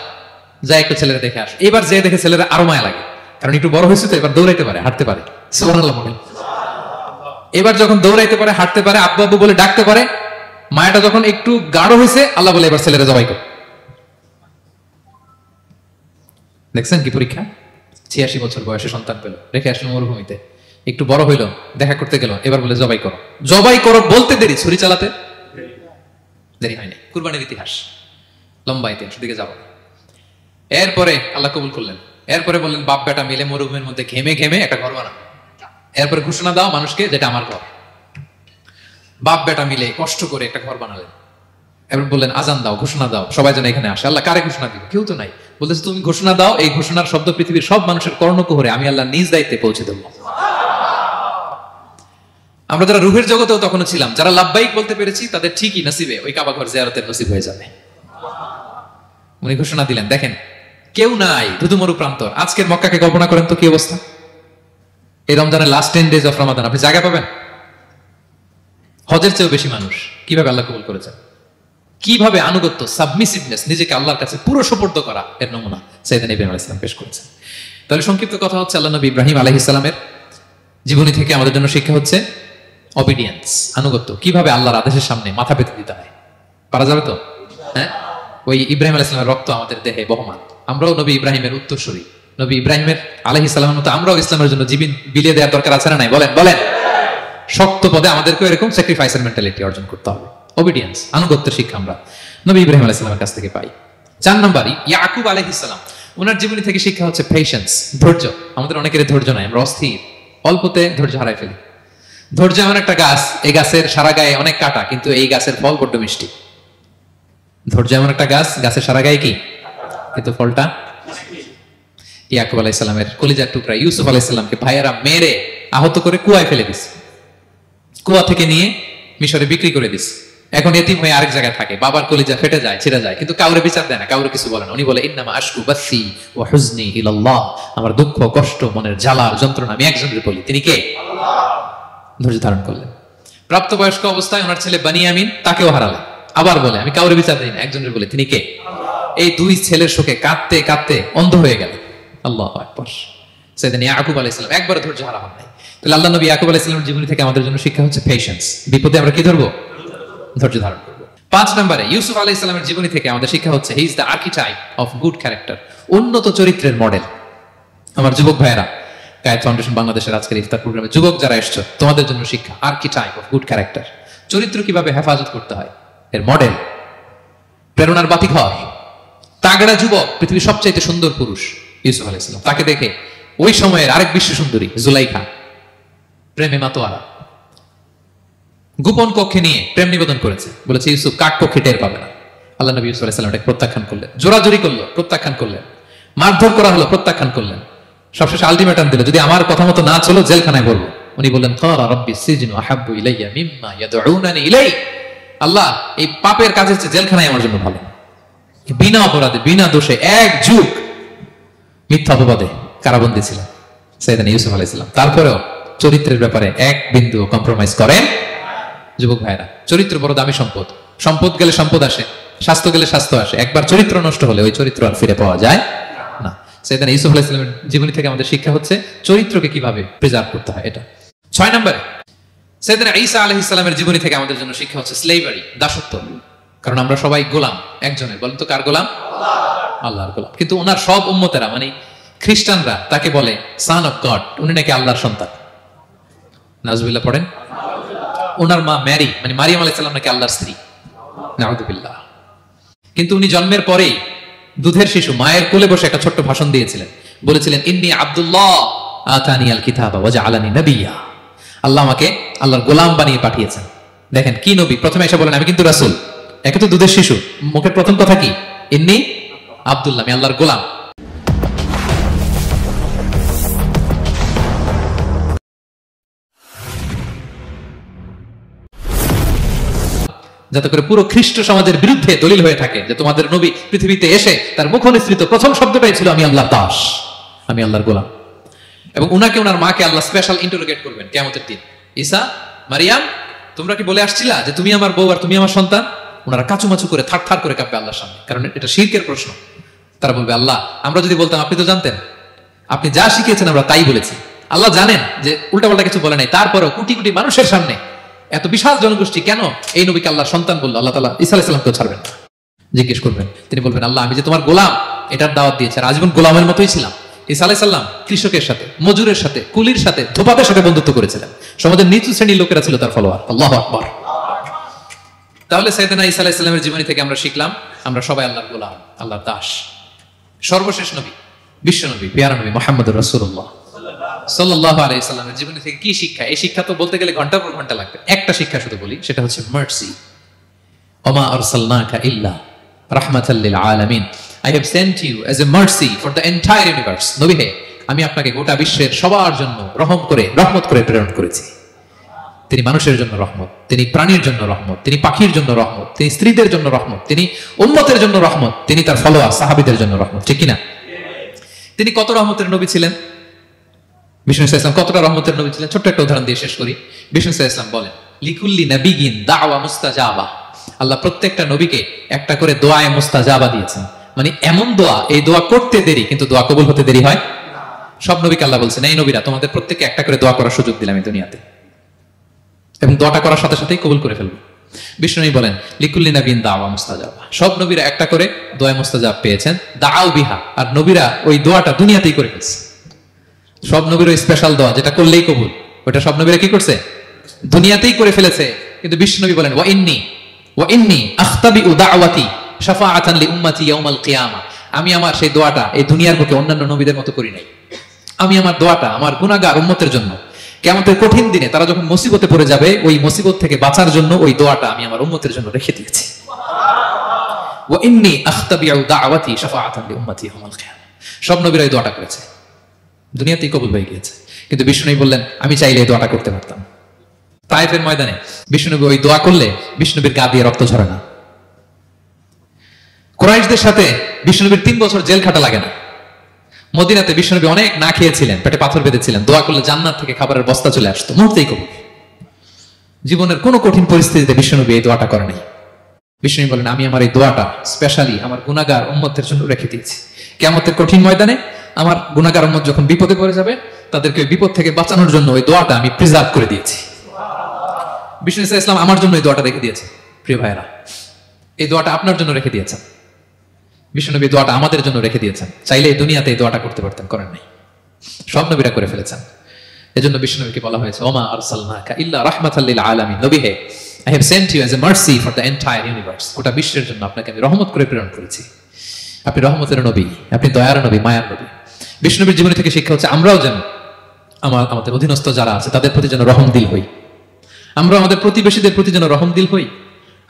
যাই একটু ছেলেরা দেখে আসো। এবার যে দেখে ছেলেরা আরো মায়া লাগে, কারণ একটু বড় হয়েছে তো, এবার দৌড়াইতে পারে, হাঁটতে পারে। সুবহানাল্লাহ বলেন। এবার যখন দৌড়াইতে পারে, হাঁটতে পারে, আব্বু আব্বু বলে ডাকতে পারে, মায়াটা যখন একটু গাঢ় হয়েছে, আল্লাহ বলে এবার ছেলেরা জবাই করো। দেখছেন কি পরীক্ষা? 86 বছর বয়সে সন্তান পেল, রেখে আসলো মরুভূমিতে। একটু বড় হইলো, দেখা করতে গেল, এবার বলে জবাই করো। জবাই করো বলতে দেরি, ছুরি চালাতে দেরি হয়নি। কুরবানির ইতিহাস, লম্বা ইতিহাস, দিকে যাব। এরপরে আল্লাহ কবুল করলেন। এরপরে বললেন বাপ বেটা মিলে মরুভূমির মধ্যে ঘেমে ঘেমে একটা ঘর বানাও। এরপরে ঘোষণা দাও মানুষকে যেটা আমার ঘর। বাপ বেটা মিলে কষ্ট করে একটা ঘর বানালেন। এবার বললেন আজান দাও, ঘোষণা দাও, সবাই যেন এখানে আসে। আল্লাহ কারে ঘোষণা দিবে? কেউ তো নাই। বলতেছে তুমি ঘোষণা দাও, এই ঘোষণার শব্দ পৃথিবীর সব মানুষের কর্ণকুহরে আমি আল্লাহ নিজ দায়িত্বে পৌঁছে দেব। আমরা যারা রুহের জগতেও তখনও ছিলাম, যারা লাব্বাইক বলতে পেরেছি, তাদের ঠিকই নসিবে ওই কাবা ঘর জিয়ারতের নসিব হয়ে যাবে। উনি ঘোষণা দিলেন, দেখেন কেউ নাই, ধুধুমরু প্রান্তর। আজকের মক্কাকে কল্পনা করেন তো কি অবস্থা। এই রমজানের লাস্ট 10 days অফ রমাদান আপনি জায়গা পাবেন? হজের চেয়েও বেশি মানুষ। কিভাবে আল্লাহ কবুল করেছেন, কিভাবে আনুগত্য, সাবমিসিভনেস, নিজেকে আল্লাহর কাছে পুরো সুপর্দ করা, এর নমুনা সাইয়েদনা ইব্রাহিম আলাইহিস সালাম পেশ করেছেন। তাহলে সংক্ষিপ্ত কথা হচ্ছে, আল্লাহ নবী ইব্রাহিম আলাইহিস সালামের জীবনী থেকে আমাদের জন্য শিক্ষা হচ্ছে অবিডিয়েন্স, আনুগত্য। কিভাবে আল্লাহর আদেশের সামনে মাথা পেতে দিতে হয়। পারা যাবে তো? হ্যাঁ, ওই ইব্রাহিম আলাইহিস সালামের রক্ত আমাদের দেহে বহমান। আমরাও নবী ইব্রাহিমের উত্তরসূরি। নবী ইব্রাহিমের আলাইহিস সালামের মতো আমরাও ইসলামের জন্য জীবন বিলিয়ে দেওয়ার দরকার আছে না নাই? বলেন বলেন। শক্ত পদে আমাদেরকে এরকম স্যাক্রিফাইসের মেন্টালিটি অর্জন করতে হবে। ওবিডিয়েন্স, আনুগত্যের শিক্ষা আমরা নবী ইব্রাহিম আলাইহিস সালামের কাছ থেকে পাই। 4 নম্বরই ইয়াকুব আলাইহিস সালাম, ওনার জীবনী থেকে শিক্ষা হচ্ছে পেশেন্স, ধৈর্য। আমাদের অনেকের ধৈর্য নাই, আমরা অস্থির, অল্পতে ধৈর্য হারাই ফেলি। ধৈর্য এমন একটা গাছ, এই গাছের সারা গায়ে অনেক কাটা, কিন্তু এই গাছের ফল বড্ড মিষ্টি। ধৈর্য এমন একটা গাছ, গাছের সারা গায়ে কি, কিন্তু ফলটা। ইয়াকুব আলাইহিস সালামের কলিজার টুকরা ইউসুফ আলাইহিস সালামকে ভাইয়েরা মেরে আহত করে কুয়ায় ফেলে দিছে, কুয়া থেকে নিয়ে মিশরে বিক্রি করে দিছে। এখন এতিম হয়ে আরেক জায়গায় থাকে, বাবার কলিজা ফেটে যায়, ছিঁড়ে যায়, কিন্তু কাউরে বিচার দেয় না, কাউরে কিছু বলে না। উনি বলে ইন্নামা আশকু বাসি ওয়া হুজনি ইলাল্লাহ, আমার দুঃখ কষ্ট মনের জ্বালা যন্ত্রণা আমি একজনের বলি, তিনি কে? আল্লাহ। ধৈর্য ধারণ করলেন। প্রাপ্তবয়স্ক অবস্থায় ওনার ছেলে বানিয়ামিন, তাকেও হারালেন, আবার বলে আমি কাউরে বিচার দিই না, একজনের বলি, তিনি কে? আল্লাহ। এই দুই ছেলের শোকে কাঁদতে কাঁদতে অন্ধ হয়ে গেল। আল্লাহু আকবার। সাইয়েদনা ইয়াকুব আলাইহিস সালাম একবার ধৈর্য হারা হন নাই। তাহলে আল্লাহ নবী ইয়াকুব আলাইহিস সালামের জীবনী থেকে আমাদের জন্য শিক্ষা হচ্ছে পেশেন্স। বিপদে আমরা কি ধরবো? ধৈর্য ধারণ করব। 5 নম্বরে ইউসুফ আলাইহিস সালামের জীবনী থেকে আমাদের শিক্ষা হচ্ছে he is the archetype of good character, উন্নত চরিত্রের মডেল। আমার যুবক ভাইয়েরা, কায়েত ফাউন্ডেশন বাংলাদেশের আজকের ইফতার প্রোগ্রামে যুবক যারা এসেছো, তোমাদের জন্য শিক্ষা আর্কিটাইপ অফ গুড ক্যারেক্টার, চরিত্র কিভাবে হেফাজত করতে হয় এর মডেল, প্রেরণার বাতিঘর। তাগড়া যুবক, পৃথিবীর সবচাইতে সুন্দর পুরুষ ইউসুফ আলাইহিস সালাম, তাকে দেখে ওই সময়ের আরেক বিশ্ব সুন্দরী জুলাইখা প্রেমে মাতোয়ারা, গোপন কক্ষে নিয়ে প্রেম নিবেদন করেছে, বলেছে ইউসুফ কাক পক্ষে টের পাবে না। আল্লাহ নবী ইউসুফ আলাইহিস সালাম এটাকে প্রত্যাখ্যান করলেন, জোরাজোরি করলো, প্রত্যাখ্যান করলেন, মারধর করা হলো, প্রত্যাখ্যান করলেন, সবশেষে আলটিমেটাম দিল, যদি আমার কথা মতো না চলো জেলখানায় পড়বো। উনি বললেন ক্বালা রাব্বি সিজনু আহাব্বু ইলাইয়া মিম্মা ইয়াদউনানি ইলাই, আল্লাহ এই পাপের কাজের চেয়ে জেলখানায় আমার জন্য ভালো। বিনা অপরাধে বিনা দোষে এক যুগ মিথ্যা অপবাদে কারাবন্দী ছিলেন সাইয়েদনা ইউসুফ আলাইহিস সালাম, তারপরেও চরিত্রের ব্যাপারে এক বিন্দু কম্প্রোমাইজ করেন। যুবক ভাইরা, চরিত্র বড় দামি সম্পদ। সম্পদ গেলে সম্পদ আসে, স্বাস্থ্য গেলে স্বাস্থ্য আসে, একবার চরিত্র নষ্ট হলে ওই চরিত্র আর ফিরে পাওয়া যায় না। সাইয়েদনা ইউসুফ আলাইহিস সালামের জীবনী থেকে আমাদের শিক্ষা হচ্ছে চরিত্রকে কিভাবে প্রিজার্ভ করতে হয়, এটা। 6 নম্বরে সাইয়েদনা ঈসা আলাইহিস সালামের জীবনী থেকে আমাদের জন্য শিক্ষা হচ্ছে স্লেভারি, দাসত্ব। কারণ আমরা সবাই গোলাম একজনের, বলেন তো কার গোলাম? আল্লাহর গোলাম। কিন্তু ওনার সব উম্মতেরা, মানে খ্রিস্টানরা তাকে বলে সান অফ গড, উনি নাকি আল্লাহর সন্তান। নাউজুবিল্লাহ পড়েন। ওনার মা ম্যারি, মানে মারিয়াম আলাইহিস সালাম নাকি আল্লাহর স্ত্রী, নাউযুবিল্লাহ। কিন্তু উনি জন্মের পরেই দুধের শিশু মায়ের কোলে বসে একটা ছোট্ট ভাষণ দিয়েছিলেন, বলেছিলেন ইন্নী আব্দুল্লাহ আতানিয়াল কিতাবা ওয়া জাআলানি নাবিয়্যা, আল্লাহ আমাকে আল্লাহর গোলাম বানিয়ে পাঠিয়েছেন। দেখেন কি নবী, প্রথমে এসে বলেন আমি কিন্তু রাসূল, একে তো দুধের শিশু, মুখের প্রথম কথা কি? ইন্নী আব্দুল্লাহ, আমি আল্লাহর গোলাম। যাতে করে পুরো খ্রিস্ট সমাজের বিরুদ্ধে দলিল হয়ে থাকে যে তোমাদের নবী পৃথিবীতে এসে তার মুখ নিঃসৃত প্রথম শব্দটাই ছিল আমি আল্লাহর দাস, আমি আল্লাহর গোলাম। এবং উনাকে ওনার মাকে আল্লাহ স্পেশাল ইন্টারোগেট করবেন কিয়ামতের দিন, ঈসা, মারিয়াম তোমরা কি বলে আসছিলা যে তুমি আমার বউ আর তুমি আমার সন্তান? ওনারা কাচুমাচু করে থার করে কাঁপবে আল্লাহর সামনে, কারণ এটা শিরকের প্রশ্ন। তারা বলবে আল্লাহ আমরা যদি বলতাম আপনি তো জানতেন, আপনি যা শিখিয়েছেন আমরা তাই বলেছি। আল্লাহ জানেন যে উল্টাপাল্টা কিছু বলে নাই, তারপরেও কোটি কোটি মানুষের সামনে এত বিশাল জনগোষ্ঠী কেন এই নবীকে আল্লাহর সন্তান বললো? আল্লাহ তাআলা ঈসা আলাইহিস সালামকে ছাড়বেন না, জিজ্ঞেস করবেন। তিনি বলবেন আল্লাহ আমি যে তোমার গোলাম এটার দাওয়াত দিয়েছি, আর আজীবন গোলামের মতোই ছিলাম। ঈসা আলাইহিস সালাম কৃষকের সাথে, মজুরের সাথে, কুলির সাথে, ধোপাদের সাথে বন্ধুত্ব করেছিলেন। সমাজের নিচু শ্রেণীর লোকেরা ছিল তার ফলোয়ার। আল্লাহু আকবার। তাহলে সাইয়েদনা ঈসা আলাইহিস সালামের জীবনী থেকে আমরা শিখলাম আমরা সবাই আল্লাহর গোলাম, আল্লাহর দাস। সর্বশেষ নবী, বিশ্ব নবী, পেয়ারা নবী মুহাম্মদুর রাসূলুল্লাহ সাল্লাল্লাহু আলাইহি সাল্লামের জীবনী থেকে কি শিক্ষা? এই শিক্ষা তো বলতে গেলে ঘন্টার পর ঘন্টা লাগবে। একটা শিক্ষা শুধু বলি, সেটা হচ্ছে মার্সি। ওমা আরসালনাকা ইল্লা রাহমাতাল লিল আলামিন, I have sent you as a mercy for the entire universe. নবী হে, আমি আপনাকে গোটা বিশ্বের সবার জন্য রহমত করে প্রেরণ করেছি। তিনি মানুষের জন্য রহমত, তিনি প্রাণীর জন্য রহমত, তিনি পাখির জন্য রহমত, তিনি স্ত্রীদের জন্য রহমত, তিনি উম্মতের জন্য রহমত, তিনি তার ফলোয়ার সাহাবীদের জন্য রহমত। ঠিক কিনা? তিনি কত রহমতের নবী ছিলেন? বিষ্ণু ইসলাম কতটা রহমতের নবী ছিলেন? ছোট্ট একটা উদাহরণ দিয়ে শেষ করি। বিষ্ণু ইসলাম বলেন লিকুল্লি নাবিয়িন দাওয়া মুস্তাজাবা, আল্লাহ প্রত্যেকটা নবীকে একটা করে দোয়ায়ে মুস্তাজাবা দিয়েছেন। মানে এমন দোয়া, এই দোয়া করতে দেরি কিন্তু দোয়া কবুল হতে দেরি হয়। সব নবীকে আল্লাহ বলছেন এই নবীরা তোমাদের প্রত্যেককে একটা করে দোয়া করার সুযোগ দিলাম এই দুনিয়াতে, এবং দোয়াটা করার সাথে সাথেই কবুল করে ফেলবে। বিষ্ণু বলেন লিকুল্লি নাবিয়িন দাওয়া মুস্তাজাবা, সব নবীরা একটা করে দোয়া মুস্তাজাব পেয়েছেন। দাআউ বিহা, আর নবীরা ওই দোয়াটা দুনিয়াতেই করে ফেলছে। সব নবীর ওই স্পেশাল দোয়া যেটা করলেই কবুল, ওটা সব নবীরা কি করছে? দুনিয়াতেই করে ফেলেছে। কিন্তু বিশ্বনবী বলেন ওয়া ইন্নী আখতাবিউ দাওয়াতি শাফাআতান লিউম্মতি ইয়াউমাল কিয়ামা, আমি আমার সেই দোয়াটা এই দুনিয়ার বুকে অন্যান্য নবীদের মতো করি নাই। আমি আমার দোয়াটা আমার গুনাহগার উম্মতের জন্য কিয়ামতের কঠিন দিনে তারা যখন মুসিবতে পড়ে যাবে ওই মুসিবত থেকে বাঁচার জন্য ওই দোয়াটা আমি আমার উম্মতের জন্য রেখে দিয়েছি। ওয়া ইন্নী আখতাবিউ দাওয়াতি শাফাআতান লিউম্মতি ইয়াউমাল কিয়ামা। সব নবীরা এই দোয়াটা করেছে, দুনিয়াতেই কবুল হয়ে গিয়েছে। কিন্তু বিষ্ণুনবী বললেন আমি চাইলে এই দোয়াটা করতে পারতাম। তায়েফের ময়দানে বিষ্ণুনবী ওই দোয়া করলে বিষ্ণুনবীর গা দিয়ে রক্ত ঝরে না। কুরাইশদের সাথে বিষ্ণুনবীর 3 বছর জেল খাটা লাগে না। মদিনাতে বিষ্ণুনবী অনেক না খেয়েছিলেন, পেটে পাথর বেঁধেছিলেন, দোয়া করলে জান্নাত থেকে খাবারের বস্তা চলে আসতো, মুহূর্তেই কবুল। জীবনের কোন কঠিন পরিস্থিতিতে বিষ্ণুনবী এই দোয়াটা করেনি। বিষ্ণুনবী বলেন আমি আমার এই দোয়াটা স্পেশালি আমার গুনাহগার উম্মতের জন্য রেখে দিয়েছি। কিয়ামতের কঠিন ময়দানে আমার গুনাহগার উম্মত যখন বিপদে পড়ে যাবে তাদেরকে বিপদ থেকে বাঁচানোর জন্য ওই দোয়াটা আমি প্রিজার্ভ করে দিয়েছি। বিষ্ণু ইসলাম আমার জন্য এই দোয়াটা রেখে দিয়েছে। প্রিয় ভাইরা, এই দোয়াটা আপনার জন্য রেখে দিয়েছেন। বিষ্ণুনবী দোয়াটা আমাদের জন্য রেখে দিয়েছেন। চাইলে এই দুনিয়াতে এই দোয়াটা করতে পারতেন, করেন নাই। সব নবীরা করে ফেলেছেন। এজন্য বিষ্ণুনবীকে বলা হয়েছে ওমা আরসালনাকা ইল্লা রাহমাতাল লিল আলামিন, নবী হে, I have sent you as a mercy for the entire universe. গোটা বিশ্বের জন্য আপনাকে আমি রহমত করে প্রেরণ করেছি। আপনি রহমতের নবী, আপনি দয়ার নবী, মায়ার নবী। বিষ্ণুনবীর জীবনী থেকে শিক্ষা হচ্ছে আমরাও যেন আমাদের অধীনস্থ যারা আছে তাদের প্রতি যেন রহমদিল হই। আমরা আমাদের প্রতিবেশীদের প্রতি যেন রহমদিল হই।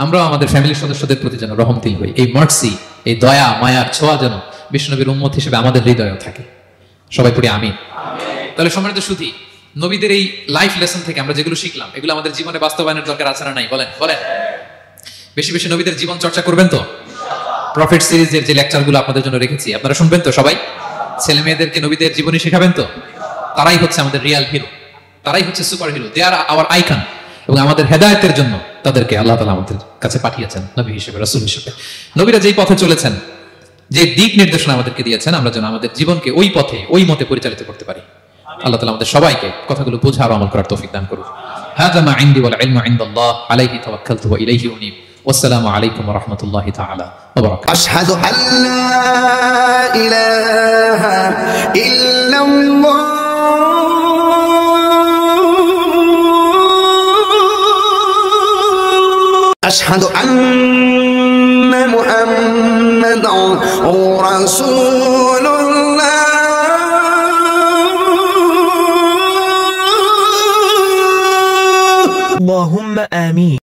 আমরা আমাদের ফ্যামিলির সদস্যদের প্রতি যেন রহমদিল হই। এই মার্সি, এই দয়া মায়ার ছোঁয়া যেন বিষ্ণুনবীর উম্মত হিসেবে আমাদের হৃদয়েও থাকে। সবাই পড়ি আমিন। তাহলে সম্মানিত সুধী, নবীদের এই লাইফ লেসন থেকে আমরা যেগুলো শিখলাম এগুলো আমাদের জীবনে বাস্তবায়নের দরকার আছে না নাই? বলেন বলেন। বেশি বেশি নবীদের জীবন চর্চা করবেন তো? প্রফেট সিরিজের যে লেকচারগুলো আপনাদের জন্য রেখেছি আপনারা শুনবেন তো? সবাই ছেলে মেয়েদেরকে নবীদের জীবনী শেখাবেন তো? তারাই হচ্ছে আমাদের রিয়াল হিরো, তারাই হচ্ছে সুপার হিরো, দে আর আওয়ার আইকন। এবং আমাদের হেদায়েতের জন্য তাদেরকে আল্লাহ তাআলা আমাদের কাছে পাঠিয়েছেন নবী হিসেবে, রাসূল হিসেবে। নবীরা যেই পথে চলেছেন, যে দিক নির্দেশনা আমাদেরকে দিয়েছেন, আমরা যেন আমাদের জীবনকে ওই পথে ওই মতে পরিচালিত করতে পারি। আল্লাহ তাআলা আমাদের সবাইকে কথাগুলো বোঝা আর আমল করার তৌফিক দান করুন। হাযা মা ইনদি ওয়াল ইলমু ইনদাল্লাহ আলাইহি তাওয়াক্কালতু ওয়া ইলাইহি উনীব। والسلام عليكم ورحمة الله تعالى وبركاته. أشهد أن لا إله إلا الله أشهد أن محمدا رسول الله اللهم آمين.